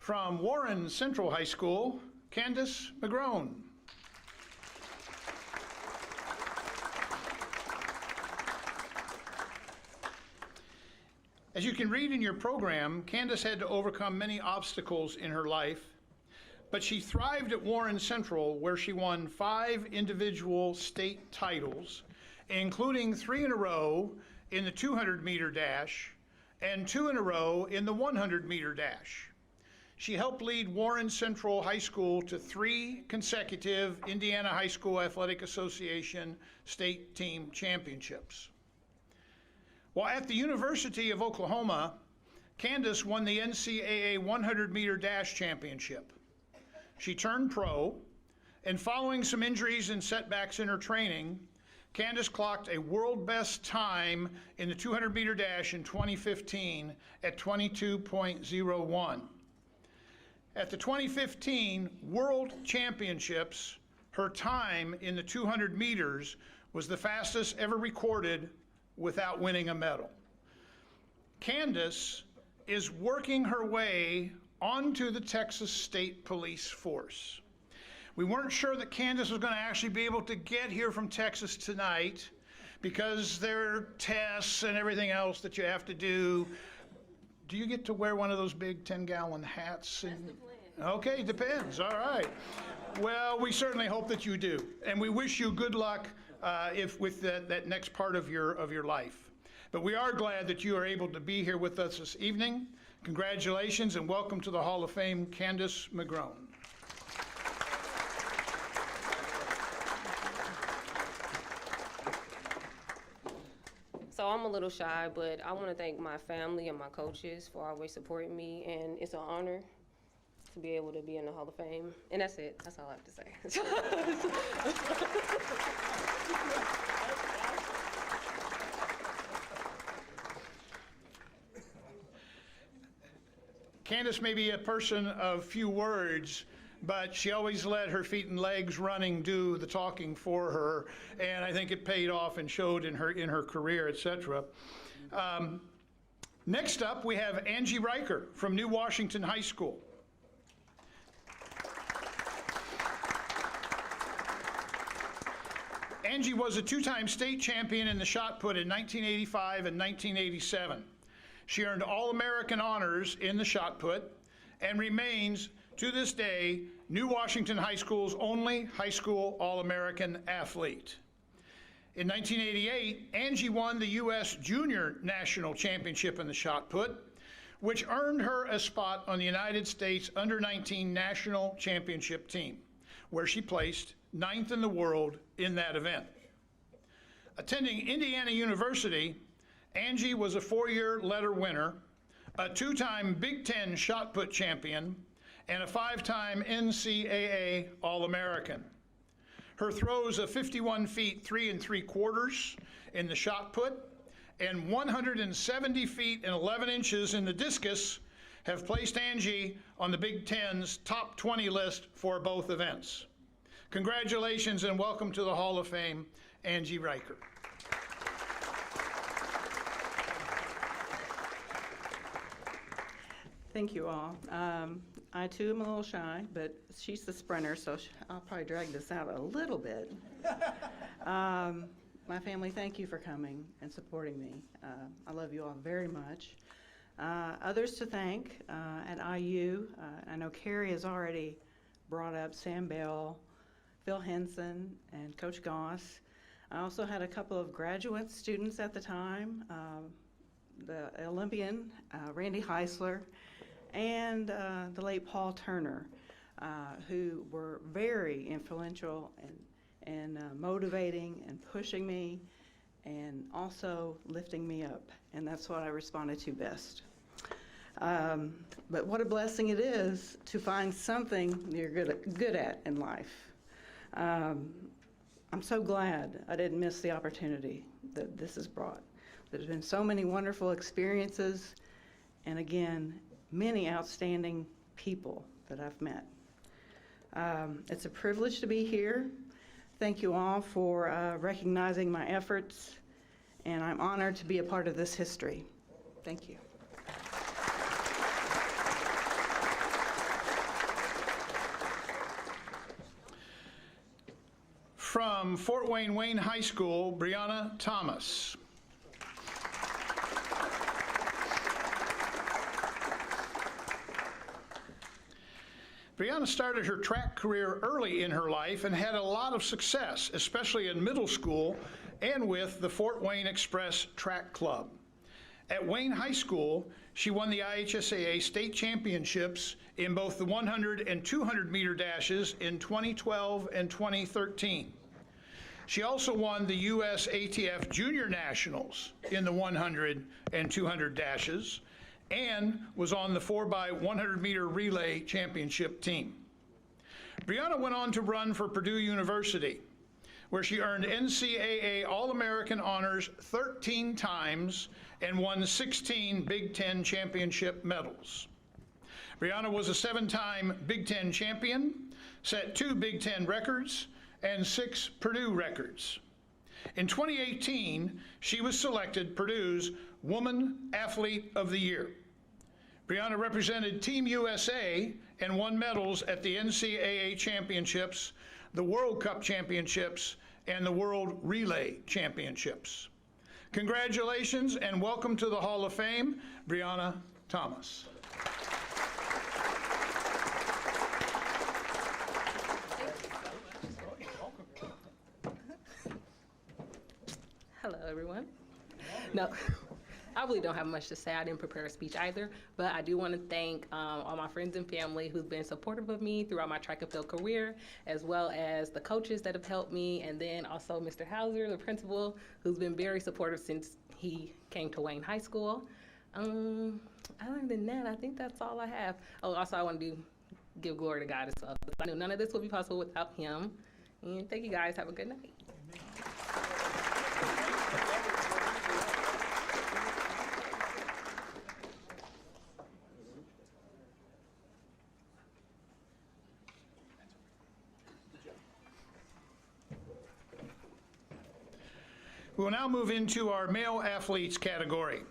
From Warren Central High School, Candace McGrone. As you can read in your program, Candace had to overcome many obstacles in her life, but she thrived at Warren Central, where she won 5 individual state titles, including 3 in a row in the 200-meter dash and 2 in a row in the 100-meter dash. She helped lead Warren Central High School to 3 consecutive Indiana High School Athletic Association state team championships. While at the University of Oklahoma, Candace won the NCAA 100-meter dash championship. She turned pro, and following some injuries and setbacks in her training, Candace clocked a world best time in the 200-meter dash in 2015 at 22.01. At the 2015 World Championships, her time in the 200 meters was the fastest ever recorded without winning a medal. Candace is working her way onto the Texas State Police Force. We weren't sure that Candace was going to actually be able to get here from Texas tonight because there are tests and everything else that you have to do. Do you get to wear one of those big 10-gallon hats? Okay, depends. All right. Well, we certainly hope that you do, and we wish you good luck with that next part of your life. But we are glad that you are able to be here with us this evening. Congratulations and welcome to the Hall of Fame, Candace McGrone. So I'm a little shy, but I want to thank my family and my coaches for always supporting me, and it's an honor to be able to be in the Hall of Fame. And that's it. That's all I have to say. Candace may be a person of few words, but she always let her feet and legs running do the talking for her, and I think it paid off and showed in her career, etc. Next up, we have Angie Riker from New Washington High School. Angie was a 2-time state champion in the shot put in 1985 and 1987. She earned All-American honors in the shot put and remains, to this day, New Washington High School's only high school All-American athlete. In 1988, Angie won the U.S. Junior National Championship in the shot put, which earned her a spot on the United States Under-19 National Championship team, where she placed 9th in the world in that event. Attending Indiana University, Angie was a 4-year letter winner, a 2-time Big Ten shot put champion, and a 5-time NCAA All-American. Her throws of 51 feet 3 3/4 in the shot put and 170 feet and 11 inches in the discus have placed Angie on the Big Ten's top 20 list for both events. Congratulations and welcome to the Hall of Fame, Angie Riker. Thank you all. I too am a little shy, but she's the sprinter, so I'll probably drag this out a little bit. My family, thank you for coming and supporting me. I love you all very much. Others to thank at IU, I know Carrie has already brought up Sam Bell, Phil Henson, and Coach Goss. I also had a couple of graduate students at the time, the Olympian, Randy Heisler, and the late Paul Turner, who were very influential and motivating and pushing me and also lifting me up. And that's what I responded to best. But what a blessing it is to find something you're good at in life. I'm so glad I didn't miss the opportunity that this has brought. There's been so many wonderful experiences, and again, many outstanding people that I've met. It's a privilege to be here. Thank you all for recognizing my efforts, and I'm honored to be a part of this history. Thank you. From Fort Wayne High School, Brianna Thomas. Brianna started her track career early in her life and had a lot of success, especially in middle school and with the Fort Wayne Express Track Club. At Wayne High School, she won the IHSAA state championships in both the 100 and 200 meter dashes in 2012 and 2013. She also won the U.S. ATF Junior Nationals in the 100 and 200 dashes and was on the 4x100 meter relay championship team. Brianna went on to run for Purdue University, where she earned NCAA All-American honors 13 times and won 16 Big Ten championship medals. Brianna was a 7-time Big Ten champion, set 2 Big Ten records, and 6 Purdue records. In 2018, she was selected Purdue's Woman Athlete of the Year. Brianna represented Team USA and won medals at the NCAA Championships, the World Cup Championships, and the World Relay Championships. Congratulations and welcome to the Hall of Fame, Brianna Thomas. Hello, everyone. No, I really don't have much to say. I didn't prepare a speech either, but I do want to thank all my friends and family who's been supportive of me throughout my track and field career, as well as the coaches that have helped me, and then also Mr. Hauser, the principal, who's been very supportive since he came to Wayne High School. Other than that, I think that's all I have. Oh, also I want to give glory to God as well. I know none of this would be possible without him. And thank you guys. Have a good night. We will now move into our male athletes category.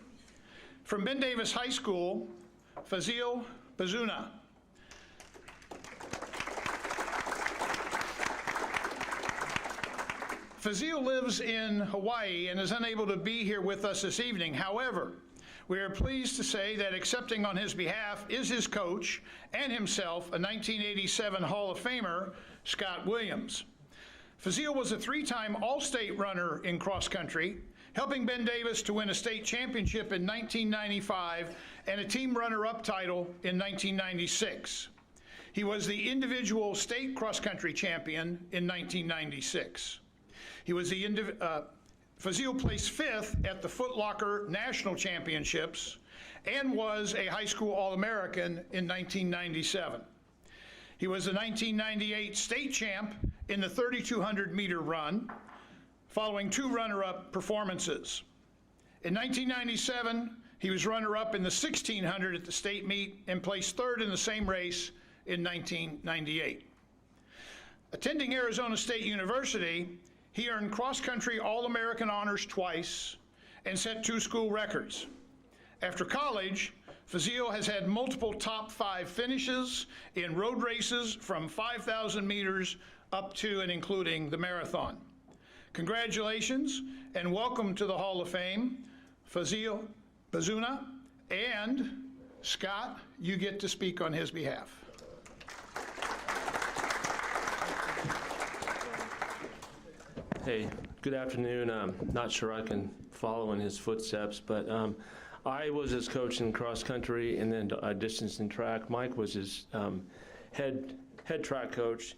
From Ben Davis High School, Fazil Bazuna. Fazil lives in Hawaii and is unable to be here with us this evening. However, we are pleased to say that accepting on his behalf is his coach and himself, a 1987 Hall of Famer, Scott Williams. Fazil was a 3-time All-State runner in cross country, helping Ben Davis to win a state championship in 1995 and a team runner-up title in 1996. He was the individual state cross-country champion in 1996. He was Fazil placed 5th at the Foot Locker National Championships and was a high school All-American in 1997. He was the 1998 state champ in the 3,200 meter run, following 2 runner-up performances. In 1997, he was runner-up in the 1,600 at the state meet and placed 3rd in the same race in 1998. Attending Arizona State University, he earned cross-country All-American honors twice and set 2 school records. After college, Fazil has had multiple top 5 finishes in road races from 5,000 meters up to and including the marathon. Congratulations and welcome to the Hall of Fame, Fazil Bazuna, and Scott, you get to speak on his behalf. Hey, good afternoon. I'm not sure I can follow in his footsteps, but I was his coach in cross country and then distance and track. Mike was his head track coach,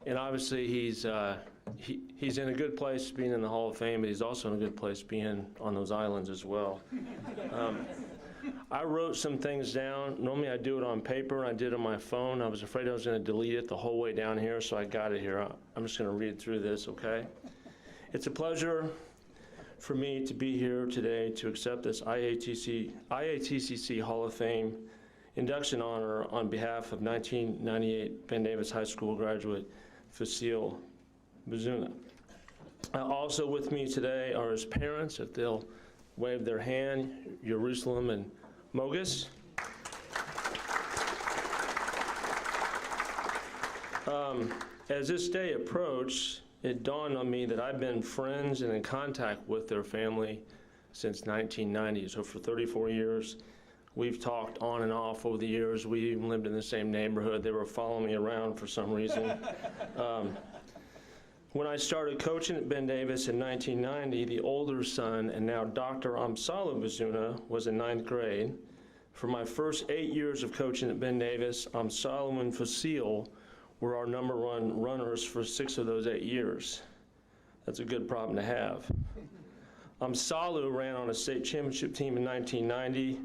and obviously he's in a good place being in the Hall of Fame, but he's also in a good place being on those islands as well. I wrote some things down. Normally I do it on paper, and I did it on my phone. I was afraid I was going to delete it the whole way down here, so I got it here. I'm just going to read through this, okay? It's a pleasure for me to be here today to accept this IATCC Hall of Fame induction honor on behalf of 1998 Ben Davis High School graduate Fazil Bazuna. Also with me today are his parents, if they'll wave their hand, Jerusalem and Mogus. As this day approached, it dawned on me that I've been friends and in contact with their family since 1990. So for 34 years, we've talked on and off over the years. We even lived in the same neighborhood. They were following me around for some reason. When I started coaching at Ben Davis in 1990, the older son, and now Dr. Amsalu Bazuna, was in 9th grade. For my first 8 years of coaching at Ben Davis, Amsalu and Fasil were our #1 runners for 6 of those 8 years. That's a good problem to have. Amsalu ran on a state championship team in 1990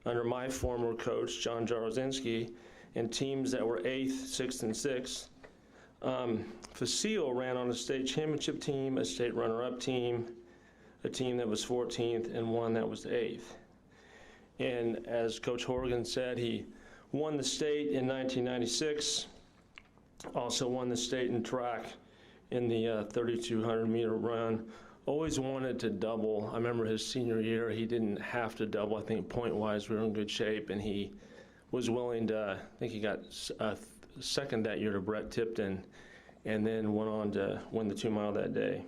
under my former coach, John Jarozinski, and teams that were 8th, 6th, and 6th. Fasil ran on a state championship team, a state runner-up team, a team that was 14th, and one that was 8th. And as Coach Horgan said, he won the state in 1996, also won the state in track in the 3,200-meter run. Always wanted to double. I remember his senior year, he didn't have to double. I think point-wise we were in good shape, and he was willing to, I think he got second that year to Brett Tipton, and then went on to win the 2-mile that day.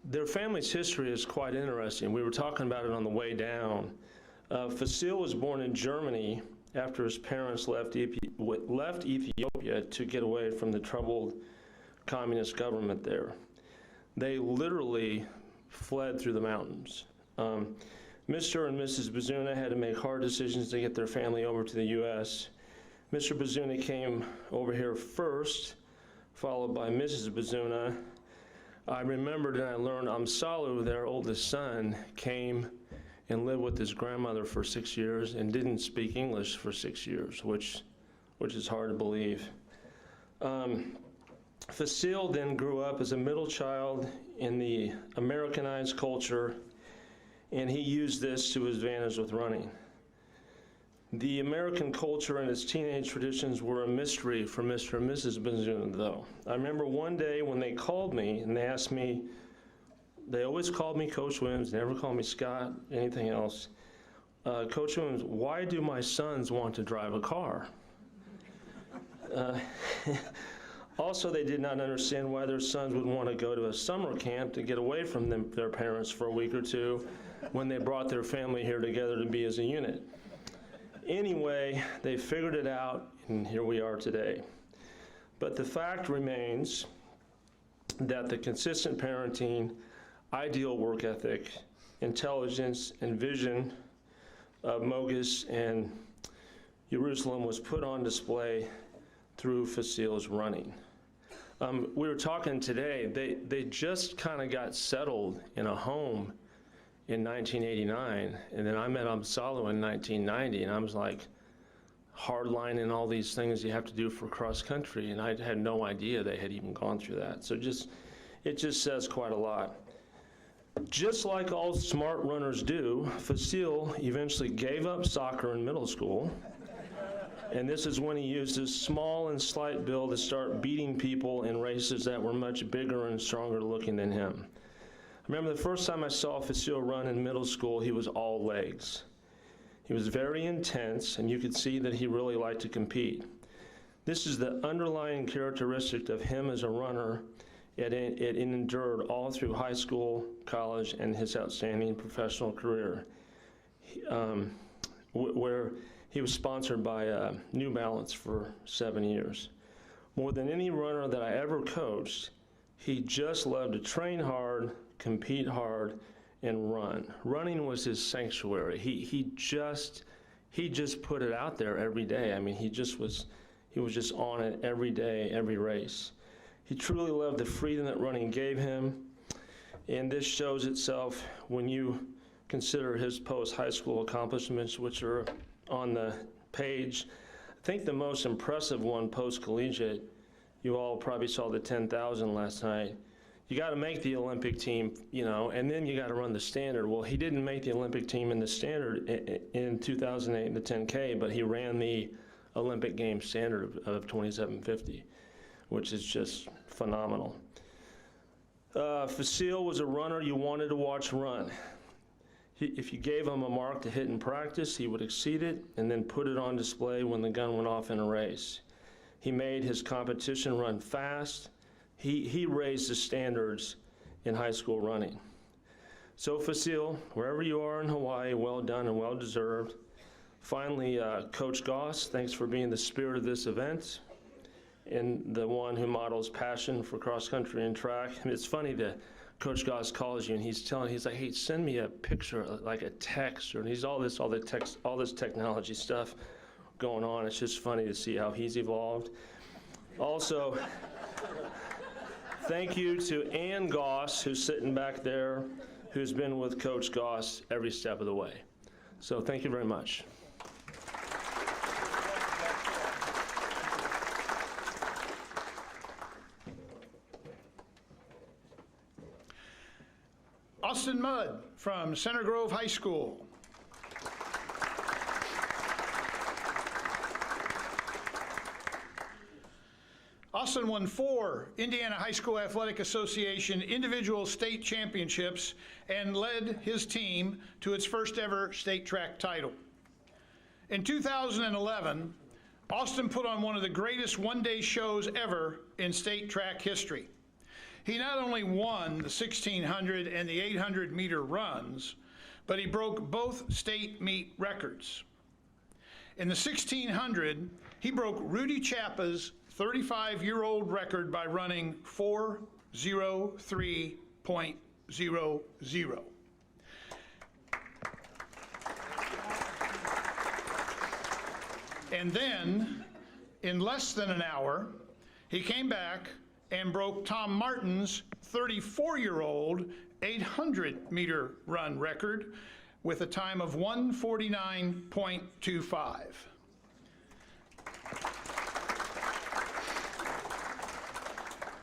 Their family's history is quite interesting. We were talking about it on the way down. Fasil was born in Germany after his parents left Ethiopia to get away from the troubled communist government there. They literally fled through the mountains. Mr. and Mrs. Bazuna had to make hard decisions to get their family over to the U.S. Mr. Bazuna came over here first, followed by Mrs. Bazuna. I remembered and I learned Amsalu, their oldest son, came and lived with his grandmother for 6 years and didn't speak English for 6 years, which is hard to believe. Fasil then grew up as a middle child in the Americanized culture, and he used this to his advantage with running. The American culture and its teenage traditions were a mystery for Mr. and Mrs. Bazuna, though. I remember one day when they called me and they asked me, they always called me Coach Williams, never called me Scott, anything else. Coach Williams, why do my sons want to drive a car? Also, they did not understand why their sons would want to go to a summer camp to get away from their parents for a week or two when they brought their family here together to be as a unit. Anyway, they figured it out, and here we are today. But the fact remains that the consistent parenting, ideal work ethic, intelligence, and vision of Mogus and Jerusalem was put on display through Fasil's running. We were talking today, they just kind of got settled in a home in 1989, and then I met Amsalu in 1990, and I was like hardlining all these things you have to do for cross country, and I had no idea they had even gone through that. So it just says quite a lot. Just like all smart runners do, Fasil eventually gave up soccer in middle school, and this is when he used his small and slight build to start beating people in races that were much bigger and stronger looking than him. I remember the first time I saw Fasil run in middle school, he was all legs. He was very intense, and you could see that he really liked to compete. This is the underlying characteristic of him as a runner. It endured all through high school, college, and his outstanding professional career, where he was sponsored by New Balance for 7 years. More than any runner that I ever coached, he just loved to train hard, compete hard, and run. Running was his sanctuary. He just put it out there every day. I mean, he was just on it every day, every race. He truly loved the freedom that running gave him, and this shows itself when you consider his post-high school accomplishments, which are on the page. I think the most impressive one post-collegiate, you all probably saw the 10,000 last night. You got to make the Olympic team, and then you got to run the standard. Well, he didn't make the Olympic team in the standard in 2008 in the 10K, but he ran the Olympic game standard of 27:50, which is just phenomenal. Fasil was a runner you wanted to watch run. If you gave him a mark to hit in practice, he would exceed it and then put it on display when the gun went off in a race. He made his competition run fast, He raised the standards in high school running. So Facile, wherever you are in Hawaii, well done and well deserved. Finally, Coach Goss, thanks for being the spirit of this event and the one who models passion for cross country and track. And it's funny that Coach Goss calls you and he's like, hey, send me a picture, like a text, and he's all this technology stuff going on. It's just funny to see how he's evolved. Also, thank you to Ann Goss, who's sitting back there, who's been with Coach Goss every step of the way. So thank you very much. Austin Mudd from Center Grove High School. Austin won 4 Indiana High School Athletic Association individual state championships and led his team to its first ever state track title. In 2011, Austin put on one of the greatest one-day shows ever in state track history. He not only won the 1,600 and the 800-meter runs, but he broke both state meet records. In the 1,600, he broke Rudy Chappa's 35-year-old record by running 4:03.00. And then, in less than an hour, he came back and broke Tom Martin's 34-year-old 800-meter run record with a time of 1:49.25.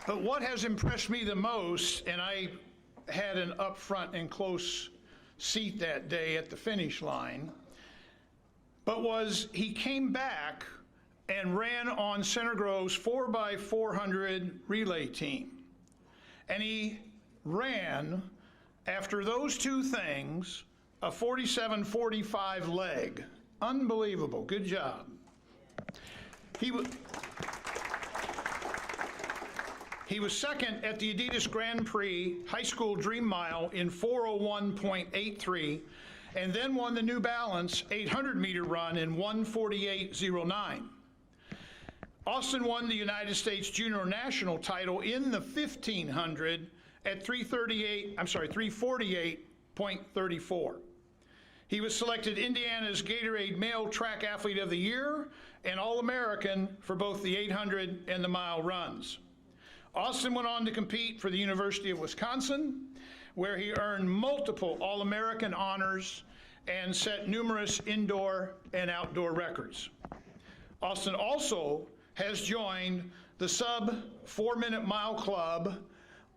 But what has impressed me the most, and I had an up front and close seat that day at the finish line, but was he came back and ran on Center Grove's 4x400 relay team. And he ran, after those two things, a 47:45 leg. Unbelievable. Good job. He was second at the Adidas Grand Prix High School Dream Mile in 4:01.83, and then won the New Balance 800-meter run in 1:48.09. Austin won the United States Junior National title in the 1,500 at 348.34. He was selected Indiana's Gatorade Male Track Athlete of the Year and All-American for both the 800 and the mile runs. Austin went on to compete for the University of Wisconsin, where he earned multiple All-American honors and set numerous indoor and outdoor records. Austin also has joined the sub 4-minute mile club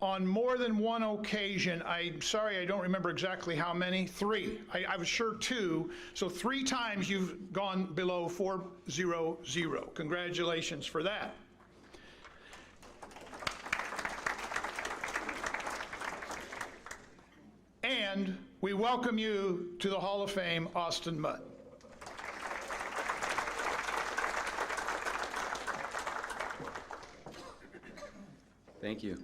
on more than one occasion. I'm sorry, I don't remember exactly how many. 3. I was sure 2. So 3 times you've gone below 4:00. Congratulations for that. And we welcome you to the Hall of Fame, Austin Mudd. Thank you.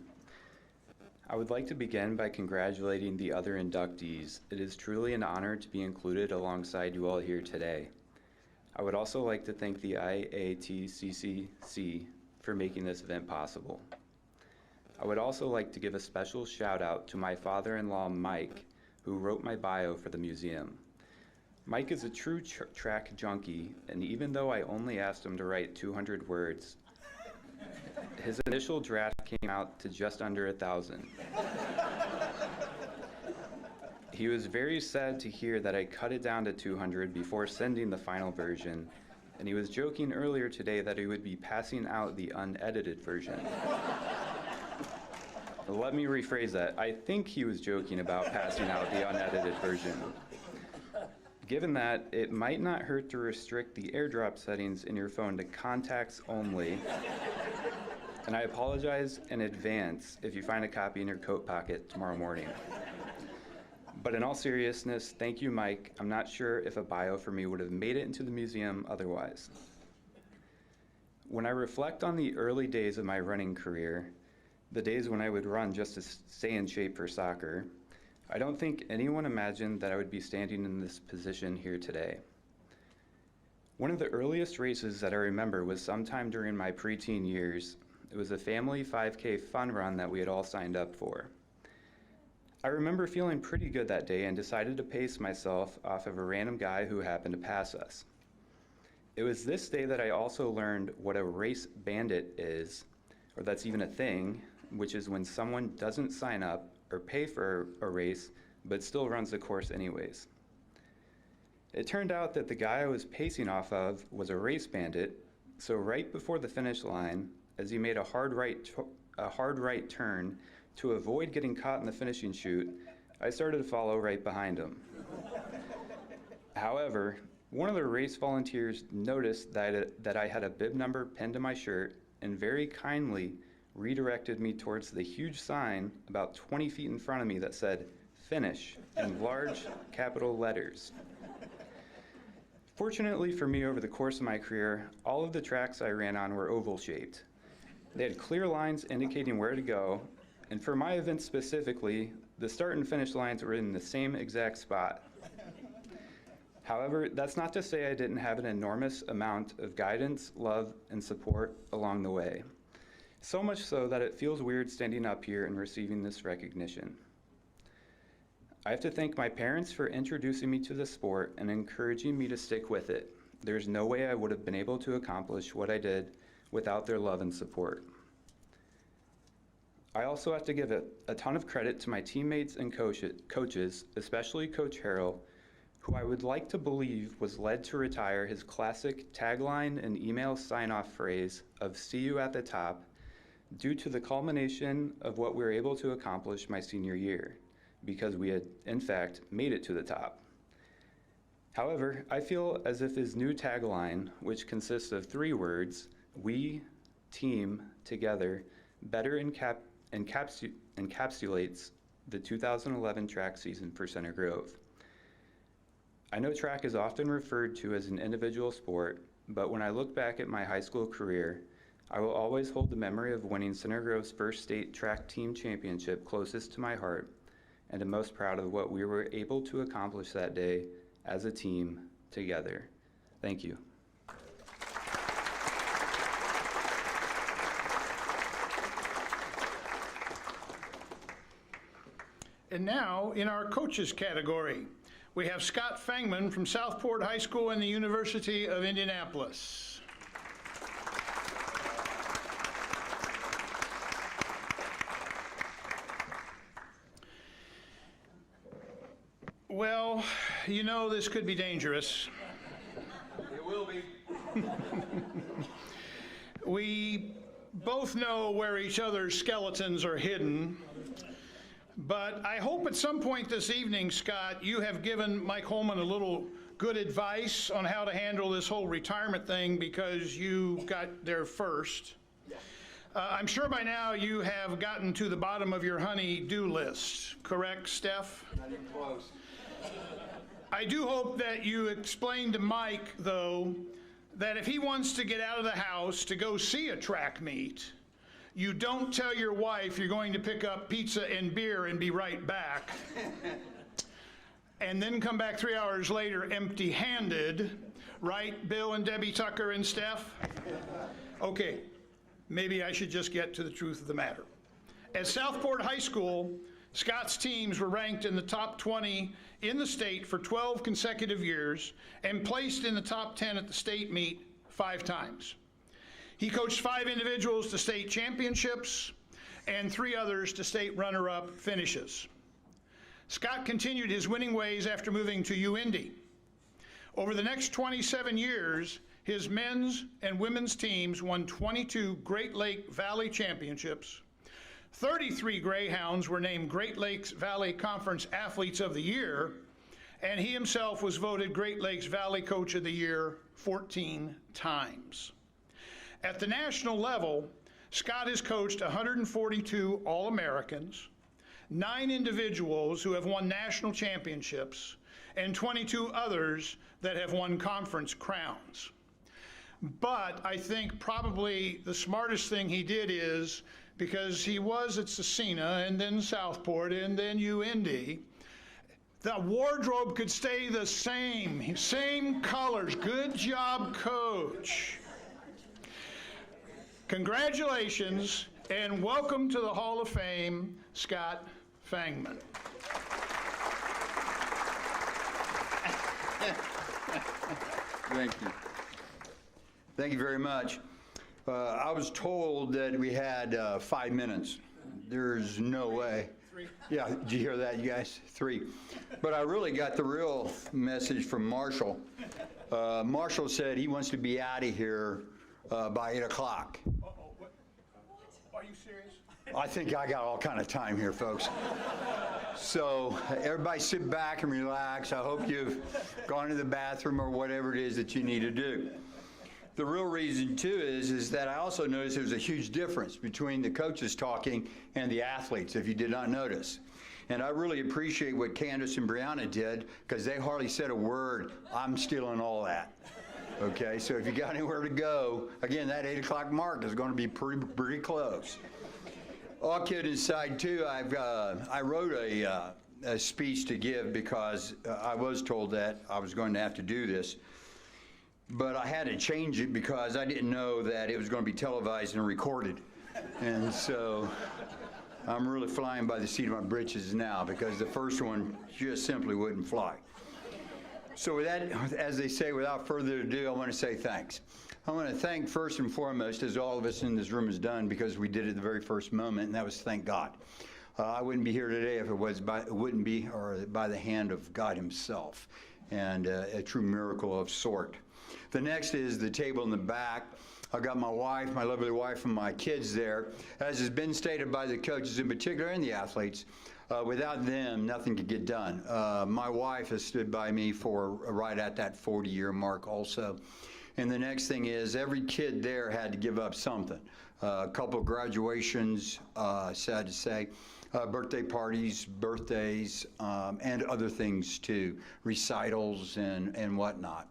I would like to begin by congratulating the other inductees. It is truly an honor to be included alongside you all here today. I would also like to thank the IATCCC for making this event possible. I would also like to give a special shout out to my father-in-law, Mike, who wrote my bio for the museum. Mike is a true track junkie, and even though I only asked him to write 200 words, his initial draft came out to just under 1,000. He was very sad to hear that I cut it down to 200 before sending the final version, and he was joking earlier today that he would be passing out the unedited version. Let me rephrase that. I think he was joking about passing out the unedited version. Given that, it might not hurt to restrict the AirDrop settings in your phone to contacts only. And I apologize in advance if you find a copy in your coat pocket tomorrow morning. But in all seriousness, thank you, Mike. I'm not sure if a bio for me would have made it into the museum otherwise. When I reflect on the early days of my running career, the days when I would run just to stay in shape for soccer, I don't think anyone imagined that I would be standing in this position here today. One of the earliest races that I remember was sometime during my preteen years. It was a family 5K fun run that we had all signed up for. I remember feeling pretty good that day and decided to pace myself off of a random guy who happened to pass us. It was this day that I also learned what a race bandit is, or that's even a thing, which is when someone doesn't sign up or pay for a race, but still runs the course anyways. It turned out that the guy I was pacing off of was a race bandit, so right before the finish line, as he made a hard right turn to avoid getting caught in the finishing chute, I started to follow right behind him. However, one of the race volunteers noticed that I had a bib number pinned to my shirt and very kindly redirected me towards the huge sign about 20 feet in front of me that said, "Finish," in large capital letters. Fortunately for me, over the course of my career, all of the tracks I ran on were oval-shaped. They had clear lines indicating where to go, and for my event specifically, the start and finish lines were in the same exact spot. However, that's not to say I didn't have an enormous amount of guidance, love, and support along the way. So much so that it feels weird standing up here and receiving this recognition. I have to thank my parents for introducing me to the sport and encouraging me to stick with it. There's no way I would have been able to accomplish what I did without their love and support. I also have to give a ton of credit to my teammates and coaches, especially Coach Harrell, who I would like to believe was led to retire his classic tagline and email sign-off phrase of "see you at the top" due to the culmination of what we were able to accomplish my senior year, because we had, in fact, made it to the top. However, I feel as if his new tagline, which consists of 3 words, "we, team, together," better encapsulates the 2011 track season for Center Grove. I know track is often referred to as an individual sport, but when I look back at my high school career, I will always hold the memory of winning Center Grove's first state track team championship closest to my heart, and am most proud of what we were able to accomplish that day as a team together. Thank you. And now, in our coaches category, we have Scott Fangman from Southport High School and the University of Indianapolis. Well, you know this could be dangerous. It will be. We both know where each other's skeletons are hidden, but I hope at some point this evening, Scott, you have given Mike Holman a little good advice on how to handle this whole retirement thing, because you got there first. I'm sure by now you have gotten to the bottom of your honey-do list, correct, Steph? Not even close. I do hope that you explain to Mike, though, that if he wants to get out of the house to go see a track meet, you don't tell your wife you're going to pick up pizza and beer and be right back, and then come back 3 hours later empty-handed, right, Bill and Debbie Tucker and Steph? Okay, maybe I should just get to the truth of the matter. At Southport High School, Scott's teams were ranked in the top 20 in the state for 12 consecutive years and placed in the top 10 at the state meet 5 times. He coached 5 individuals to state championships and 3 others to state runner-up finishes. Scott continued his winning ways after moving to UIndy. Over the next 27 years, his men's and women's teams won 22 Great Lake Valley championships. 33 Greyhounds were named Great Lakes Valley Conference Athletes of the Year, and he himself was voted Great Lakes Valley Coach of the Year 14 times. At the national level, Scott has coached 142 All-Americans, 9 individuals who have won national championships, and 22 others that have won conference crowns. But I think probably the smartest thing he did is because he was at Cecina and then Southport and then UIndy. The wardrobe could stay the same colors. Good job, Coach. Congratulations and welcome to the Hall of Fame, Scott Fangman. Thank you. Thank you very much. I was told that we had 5 minutes. There's no way. 3. Yeah, did you hear that, you guys? 3. But I really got the real message from Marshall. Marshall said he wants to be out of here by 8 o'clock. What? Are you serious? I think I got all kind of time here, folks. So everybody sit back and relax. I hope you've gone to the bathroom or whatever it is that you need to do. The real reason, too, is that I also noticed there's a huge difference between the coaches talking and the athletes, if you did not notice. And I really appreciate what Candace and Brianna did, because they hardly said a word. I'm stealing all that. Okay, so if you got anywhere to go, again, that 8 o'clock mark is going to be pretty close. All kidding aside, too, I wrote a speech to give because I was told that I was going to have to do this. But I had to change it because I didn't know that it was going to be televised and recorded. And so I'm really flying by the seat of my britches now because the first one just simply wouldn't fly. So with that, as they say, without further ado, I want to say thanks. I want to thank first and foremost, as all of us in this room has done, because we did it the very first moment, and that was thank God. I wouldn't be here today if it wouldn't be by the hand of God himself, and a true miracle of sort. The next is the table in the back. I've got my wife, my lovely wife, and my kids there. As has been stated by the coaches in particular and the athletes, without them, nothing could get done. My wife has stood by me for right at that 40-year mark also. And the next thing is every kid there had to give up something. A couple of graduations, sad to say, birthday parties, birthdays, and other things too, recitals and whatnot.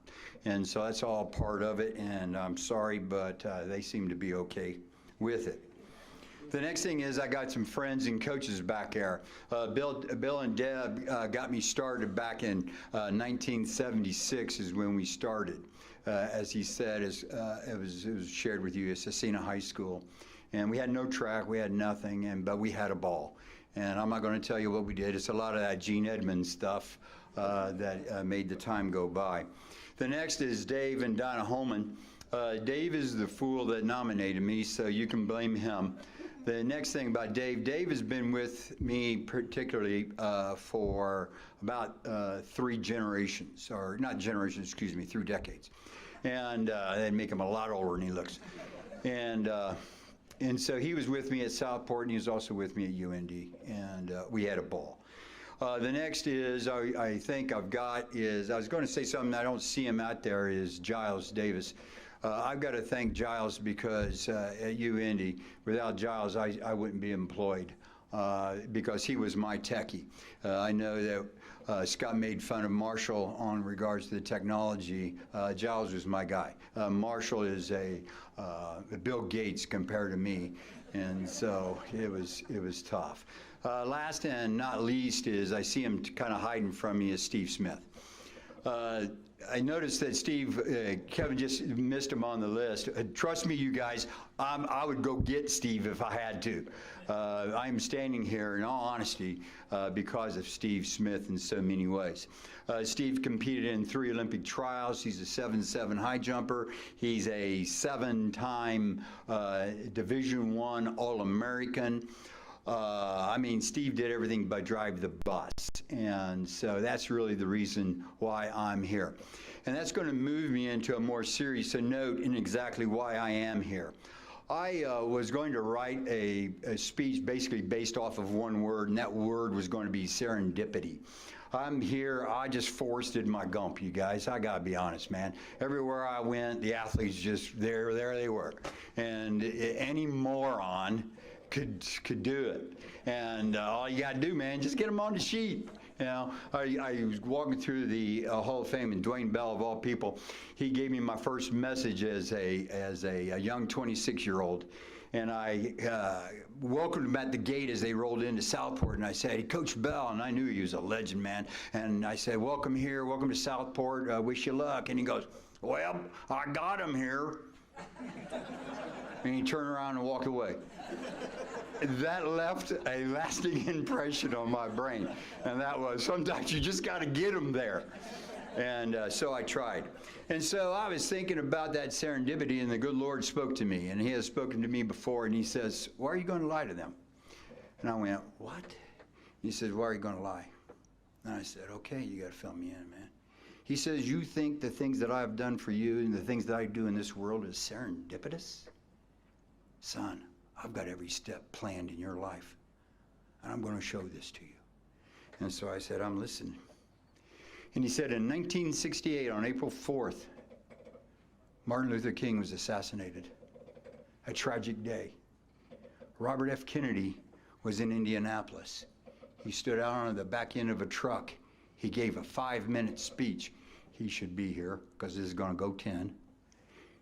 And so that's all part of it, and I'm sorry, but they seem to be okay with it. The next thing is I got some friends and coaches back there. Bill and Deb got me started back in 1976 is when we started. As he said, it was shared with you at Cecina High School. And we had no track, we had nothing, but we had a ball. And I'm not going to tell you what we did. It's a lot of that Gene Edmonds stuff that made the time go by. The next is Dave and Donna Holman. Dave is the fool that nominated me, so you can blame him. The next thing about Dave has been with me particularly for about 3 generations, or not generations, excuse me, 3 decades. And that'd make him a lot older than he looks. And so he was with me at Southport, and he was also with me at UIndy, and we had a ball. The next is, I think I've got is, I was going to say something, I don't see him out there, is Giles Davis. I've got to thank Giles because at UIndy, without Giles, I wouldn't be employed because he was my techie. I know that Scott made fun of Marshall on regards to the technology. Giles was my guy. Marshall is a Bill Gates compared to me, and so it was tough. Last and not least is I see him kind of hiding from me is Steve Smith. I noticed that Kevin just missed him on the list. Trust me, you guys, I would go get Steve if I had to. I'm standing here in all honesty because of Steve Smith in so many ways. Steve competed in 3 Olympic trials. He's a 7'7" high jumper. He's a 7-time Division I All-American. I mean, Steve did everything but drive the bus, and so that's really the reason why I'm here. And that's going to move me into a more serious note in exactly why I am here. I was going to write a speech basically based off of one word, and that word was going to be serendipity. I'm here, I just forested my gump, you guys. I gotta be honest, man. Everywhere I went, the athletes just, there they were. And any moron could do it. And all you got to do, man, just get them on the sheet. You know, I was walking through the Hall of Fame, and Dwayne Bell, of all people, he gave me my first message as a young 26-year-old. And I welcomed them at the gate as they rolled into Southport, and I said, "Hey, Coach Bell," and I knew he was a legend, man. And I said, "Welcome here, welcome to Southport, wish you luck." And he goes, "Well, I got him here." And he turned around and walked away. That left a lasting impression on my brain. And that was, sometimes you just got to get them there. And so I tried. And so I was thinking about that serendipity, and the good Lord spoke to me. And he has spoken to me before, and he says, "Why are you going to lie to them?" And I went, "What?" He says, "Why are you going to lie?" And I said, "Okay, you got to fill me in, man." He says, "You think the things that I've done for you and the things that I do in this world is serendipitous? Son, I've got every step planned in your life, and I'm going to show this to you." And so I said, "I'm listening." And he said, in 1968, on April 4th, Martin Luther King was assassinated. A tragic day. Robert F. Kennedy was in Indianapolis. He stood out on the back end of a truck. He gave a 5-minute speech. He should be here, because this is going to go 10.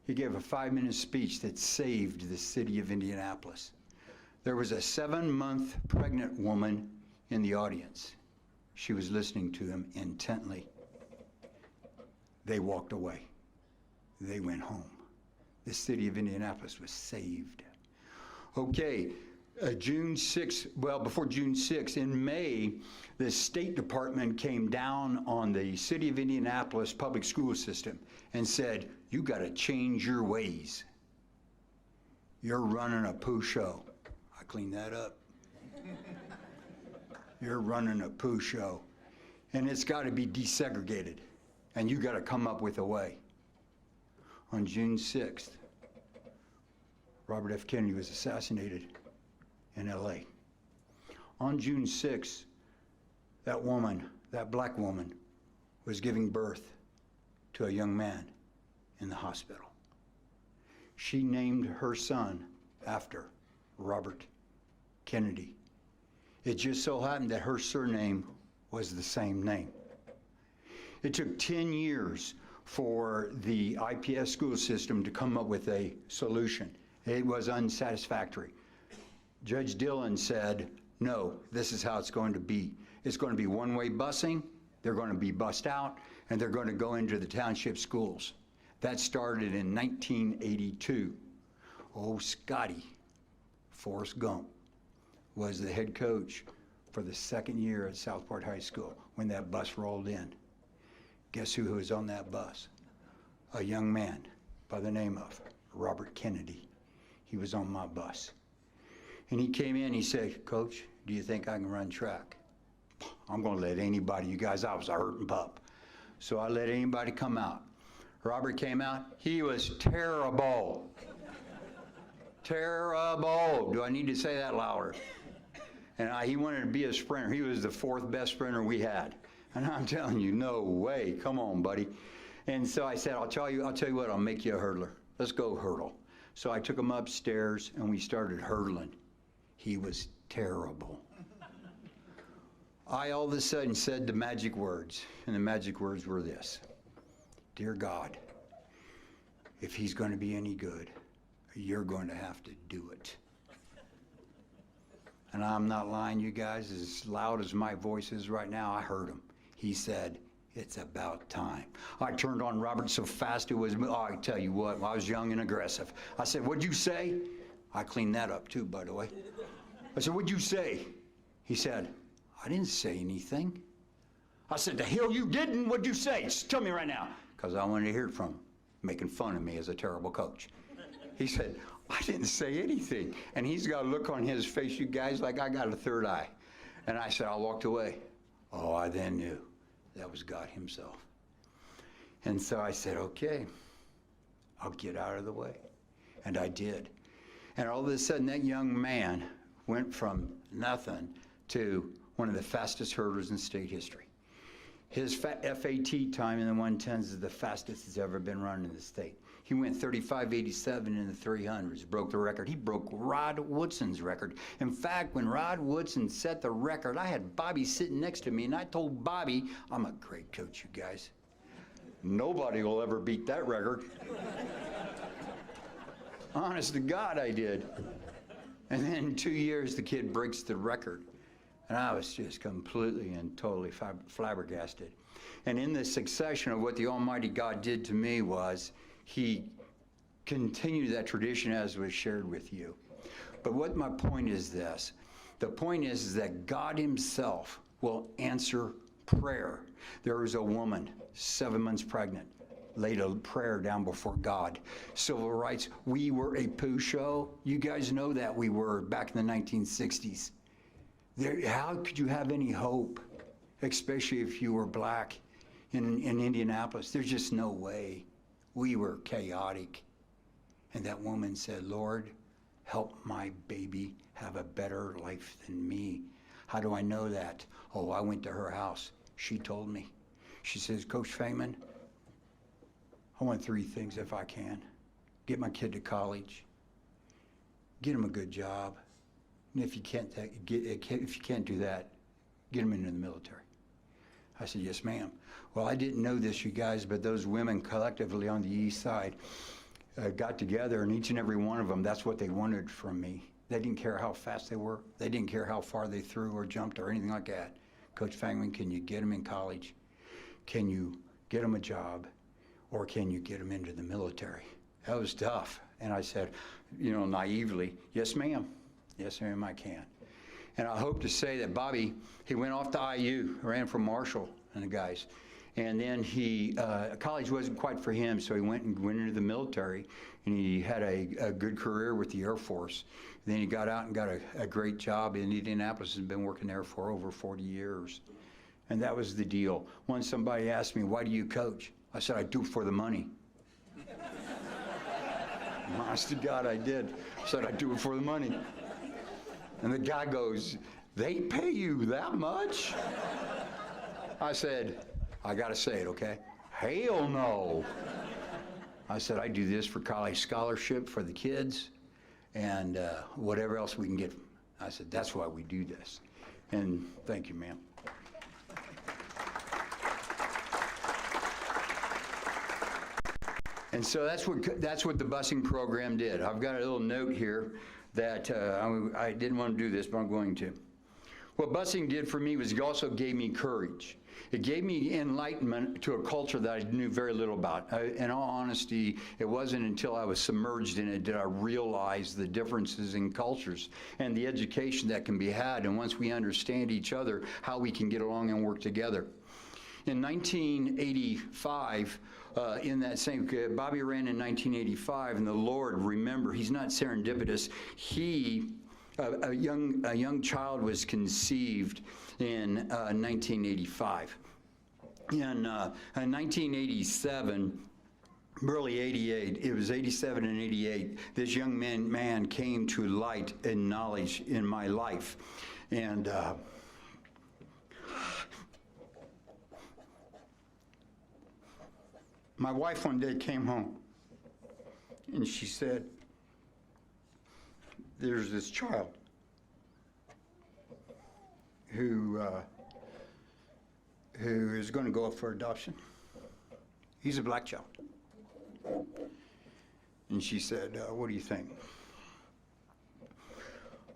He gave a 5-minute speech that saved the city of Indianapolis. There was a 7-month pregnant woman in the audience. She was listening to him intently. They walked away. They went home. The city of Indianapolis was saved. Okay, June 6th, well, before June 6th, in May, the State Department came down on the city of Indianapolis public school system and said, "You got to change your ways. You're running a poo show." I cleaned that up. You're running a poo show, and it's got to be desegregated, and you got to come up with a way. On June 6th, Robert F. Kennedy was assassinated in LA. On June 6th, that woman, that black woman, was giving birth to a young man in the hospital. She named her son after Robert Kennedy. It just so happened that her surname was the same name. It took 10 years for the IPS school system to come up with a solution. It was unsatisfactory. Judge Dillon said, "No, this is how it's going to be. It's going to be one-way busing, they're going to be bussed out, and they're going to go into the township schools." That started in 1982. Oh, Scotty, Forrest Gump, was the head coach for the second year at Southport High School when that bus rolled in. Guess who was on that bus? A young man by the name of Robert Kennedy. He was on my bus. And he came in, he said, "Coach, do you think I can run track?" I'm gonna let anybody, you guys, I was a hurting pup. So I let anybody come out. Robert came out, he was terrible. Terrible. Do I need to say that louder? And he wanted to be a sprinter. He was the 4th best sprinter we had. And I'm telling you, no way. Come on, buddy. And so I said, I'll tell you what, I'll make you a hurdler. Let's go hurdle. So I took him upstairs and we started hurdling. He was terrible. I all of a sudden said the magic words, and the magic words were this: "Dear God, if he's going to be any good, you're going to have to do it." And I'm not lying, you guys, as loud as my voice is right now, I heard him. He said, "It's about time." I turned on Robert so fast it was, I tell you what, I was young and aggressive. I said, "What'd you say?" I cleaned that up too, by the way. I said, "What'd you say?" He said, "I didn't say anything." I said, "The hell you didn't? What'd you say? Just tell me right now." Because I wanted to hear it from him, making fun of me as a terrible coach. He said, "I didn't say anything." And he's got a look on his face, you guys, like I got a third eye. And I said, I walked away. Oh, I then knew that was God himself. And so I said, okay, I'll get out of the way. And I did. And all of a sudden, that young man went from nothing to one of the fastest hurdlers in state history. His FAT time in the 110s is the fastest that's ever been run in the state. He went 35.87 in the 300s, broke the record. He broke Rod Woodson's record. In fact, when Rod Woodson set the record, I had Bobby sitting next to me, and I told Bobby, I'm a great coach, you guys. Nobody will ever beat that record. Honest to God, I did. And then in 2 years, the kid breaks the record. And I was just completely and totally flabbergasted. And in the succession of what the Almighty God did to me was, he continued that tradition as was shared with you. But what my point is this. The point is that God himself will answer prayer. There was a woman, 7 months pregnant, laid a prayer down before God. Civil rights, we were a poo show. You guys know that we were back in the 1960s. How could you have any hope, especially if you were black in Indianapolis? There's just no way. We were chaotic. And that woman said, Lord, help my baby have a better life than me. How do I know that? Oh, I went to her house. She told me. She says, Coach Feynman, I want 3 things if I can. Get my kid to college, get him a good job, and if you can't do that, get him into the military. I said, yes, ma'am. Well, I didn't know this, you guys, but those women collectively on the east side got together, and each and every one of them, that's what they wanted from me. They didn't care how fast they were. They didn't care how far they threw or jumped or anything like that. Coach Feynman, can you get them in college? Can you get them a job? Or can you get them into the military? That was tough. And I said, you know, naively, yes, ma'am. Yes, ma'am, I can. And I hope to say that Bobby, he went off to IU, ran for Marshall and the guys. And then college wasn't quite for him, so he went into the military, and he had a good career with the Air Force. Then he got out and got a great job in Indianapolis and been working there for over 40 years. And that was the deal. Once somebody asked me, why do you coach? I said, I do it for the money. Honest to God, I did. I said, I do it for the money. And the guy goes, they pay you that much? I said, I gotta say it, okay? Hell no. I said, I do this for college scholarship for the kids and whatever else we can get. I said, that's why we do this. And thank you, ma'am. And so that's what the busing program did. I've got a little note here that I didn't want to do this, but I'm going to. What busing did for me was it also gave me courage. It gave me enlightenment to a culture that I knew very little about. In all honesty, it wasn't until I was submerged in it did I realize the differences in cultures and the education that can be had. And once we understand each other, how we can get along and work together. In 1985, in that same, Bobby ran in 1985, and the Lord, remember, he's not serendipitous. A young child was conceived in 1985. In 1987, early 88, it was 87 and 88, this young man came to light and knowledge in my life. And my wife one day came home, and she said, there's this child who is going to go up for adoption. He's a black child. And she said, what do you think?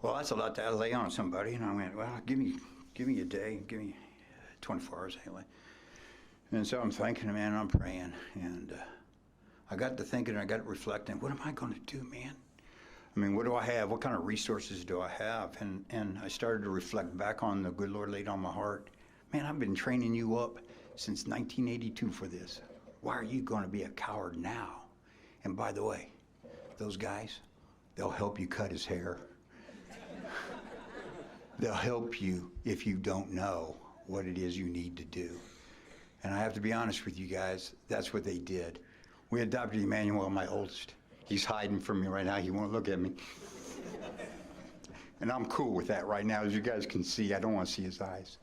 Well, that's a lot to lay on somebody. And I went, well, give me a day, give me 24 hours anyway. And so I'm thinking, man, I'm praying. And I got to thinking, I got to reflecting, what am I going to do, man? I mean, what do I have? What kind of resources do I have? And I started to reflect back on the good Lord laid on my heart. Man, I've been training you up since 1982 for this. Why are you going to be a coward now? And by the way, those guys, they'll help you cut his hair. They'll help you if you don't know what it is you need to do. And I have to be honest with you guys, that's what they did. We adopted Emmanuel, my oldest. He's hiding from me right now. He won't look at me. And I'm cool with that right now. As you guys can see, I don't want to see his eyes.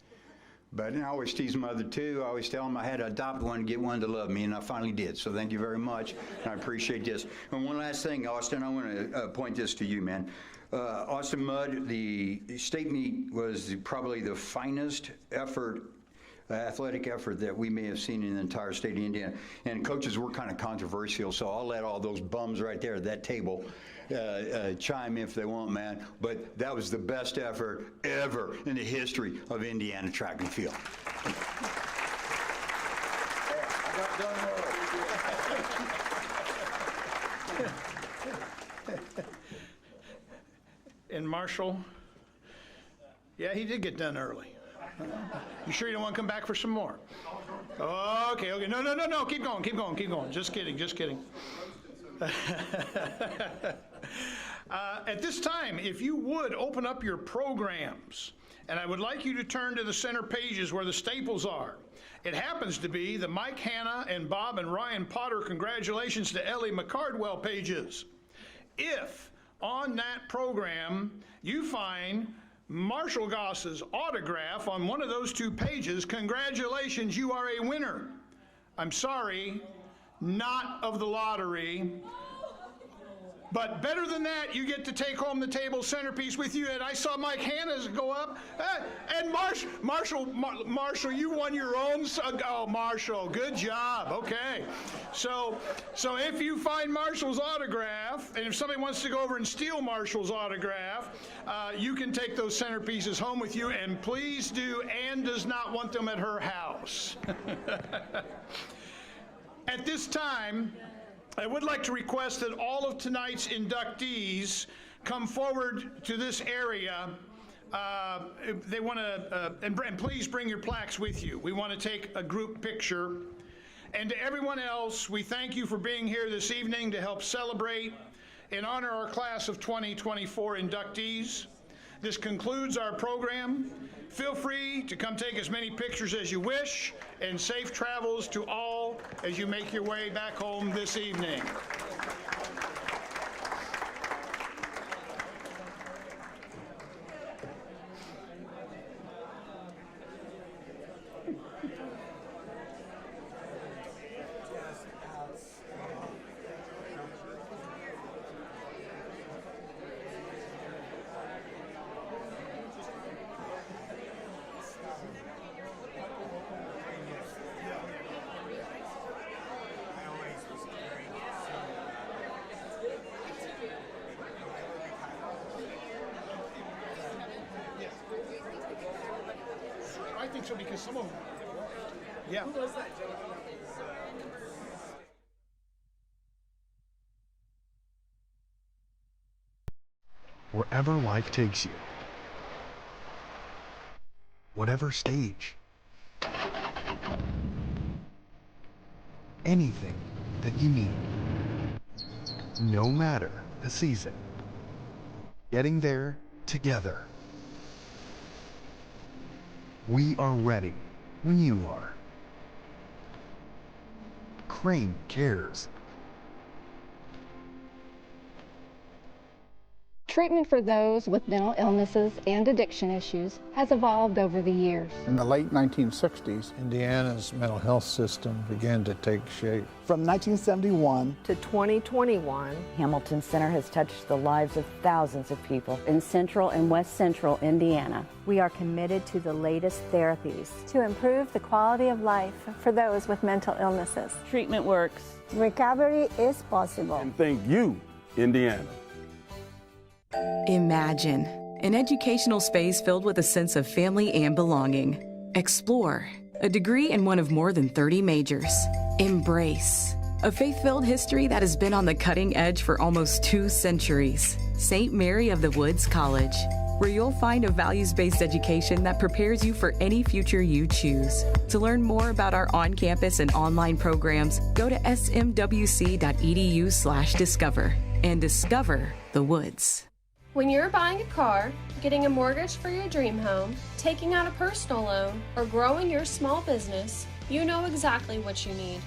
But I always tease my mother, too. I always tell him I had to adopt one to get one to love me, and I finally did. So thank you very much, and I appreciate this. And one last thing, Austin, I want to point this to you, man. Austin Mudd, the state meet was probably the finest effort athletic effort that we may have seen in the entire state of Indiana. And coaches, we're kind of controversial, so I'll let all those bums right there at that table chime in if they want, man. But that was the best effort ever in the history of Indiana track and field. And Marshall, yeah, he did get done early. You sure you don't want to come back for some more? Okay. No, keep going. Just kidding. At this time, if you would open up your programs, and I would like you to turn to the center pages where the staples are. It happens to be the Mike Hanna and Bob and Ryan Potter congratulations to Ellie McCardwell pages. If on that program you find Marshall Goss's autograph on one of those two pages, congratulations, you are a winner. I'm sorry, not of the lottery. But better than that, you get to take home the table centerpiece with you. And I saw Mike Hanna's go up. And Marshall, you won your own. Oh, Marshall, good job. Okay. So if you find Marshall's autograph, and if somebody wants to go over and steal Marshall's autograph, you can take those centerpieces home with you. And please do. Ann does not want them at her house. At this time, I would like to request that all of tonight's inductees come forward to this area. They want to, and please bring your plaques with you. We want to take a group picture. And to everyone else, we thank you for being here this evening to help celebrate and honor our class of 2024 inductees. This concludes our program. Feel free to come take as many pictures as you wish, and safe travels to all as you make your way back home this evening. I think so, because some of them, yeah. Who was that, gentleman? Wherever life takes you, whatever stage, anything that you need, no matter the season, getting there together. We are ready when you are. Crane cares. Treatment for those with mental illnesses and addiction issues has evolved over the years. In the late 1960s, Indiana's mental health system began to take shape. From 1971 to 2021, Hamilton Center has touched the lives of thousands of people in central and west central Indiana. We are committed to the latest therapies to improve the quality of life for those with mental illnesses. Treatment works. Recovery is possible. And thank you, Indiana. Imagine an educational space filled with a sense of family and belonging. Explore a degree in one of more than 30 majors. Embrace a faith-filled history that has been on the cutting edge for almost 2 centuries. St. Mary of the Woods College, where you'll find a values-based education that prepares you for any future you choose. To learn more about our on-campus and online programs, go to smwc.edu/discover and discover the woods. When you're buying a car, getting a mortgage for your dream home, taking out a personal loan, or growing your small business, you know exactly what you need.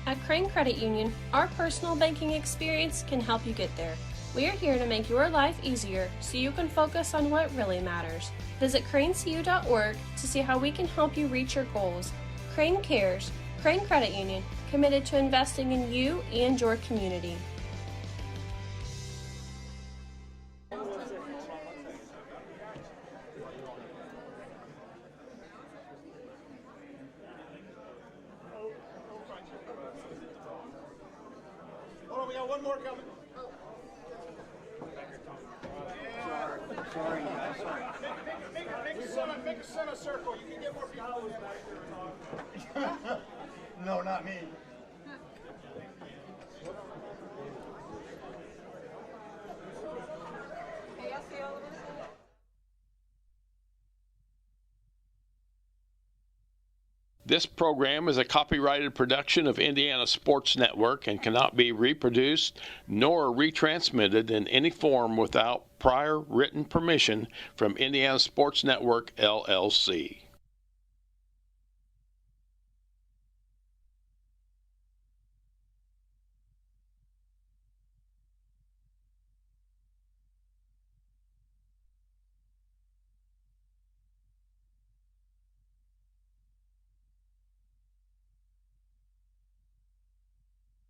At Crane Credit Union, our personal banking experience can help you get there. We are here to make your life easier so you can focus on what really matters. Visit cranecu.org to see how we can help you reach your goals. Crane Cares, Crane Credit Union, committed to investing in you and your community. one more coming. Sorry, guys, sorry. Make a semicircle. You can get more followers back there. No, not me. This program is a copyrighted production of Indiana Sports Network and cannot be reproduced nor retransmitted in any form without prior written permission from Indiana Sports Network, LLC.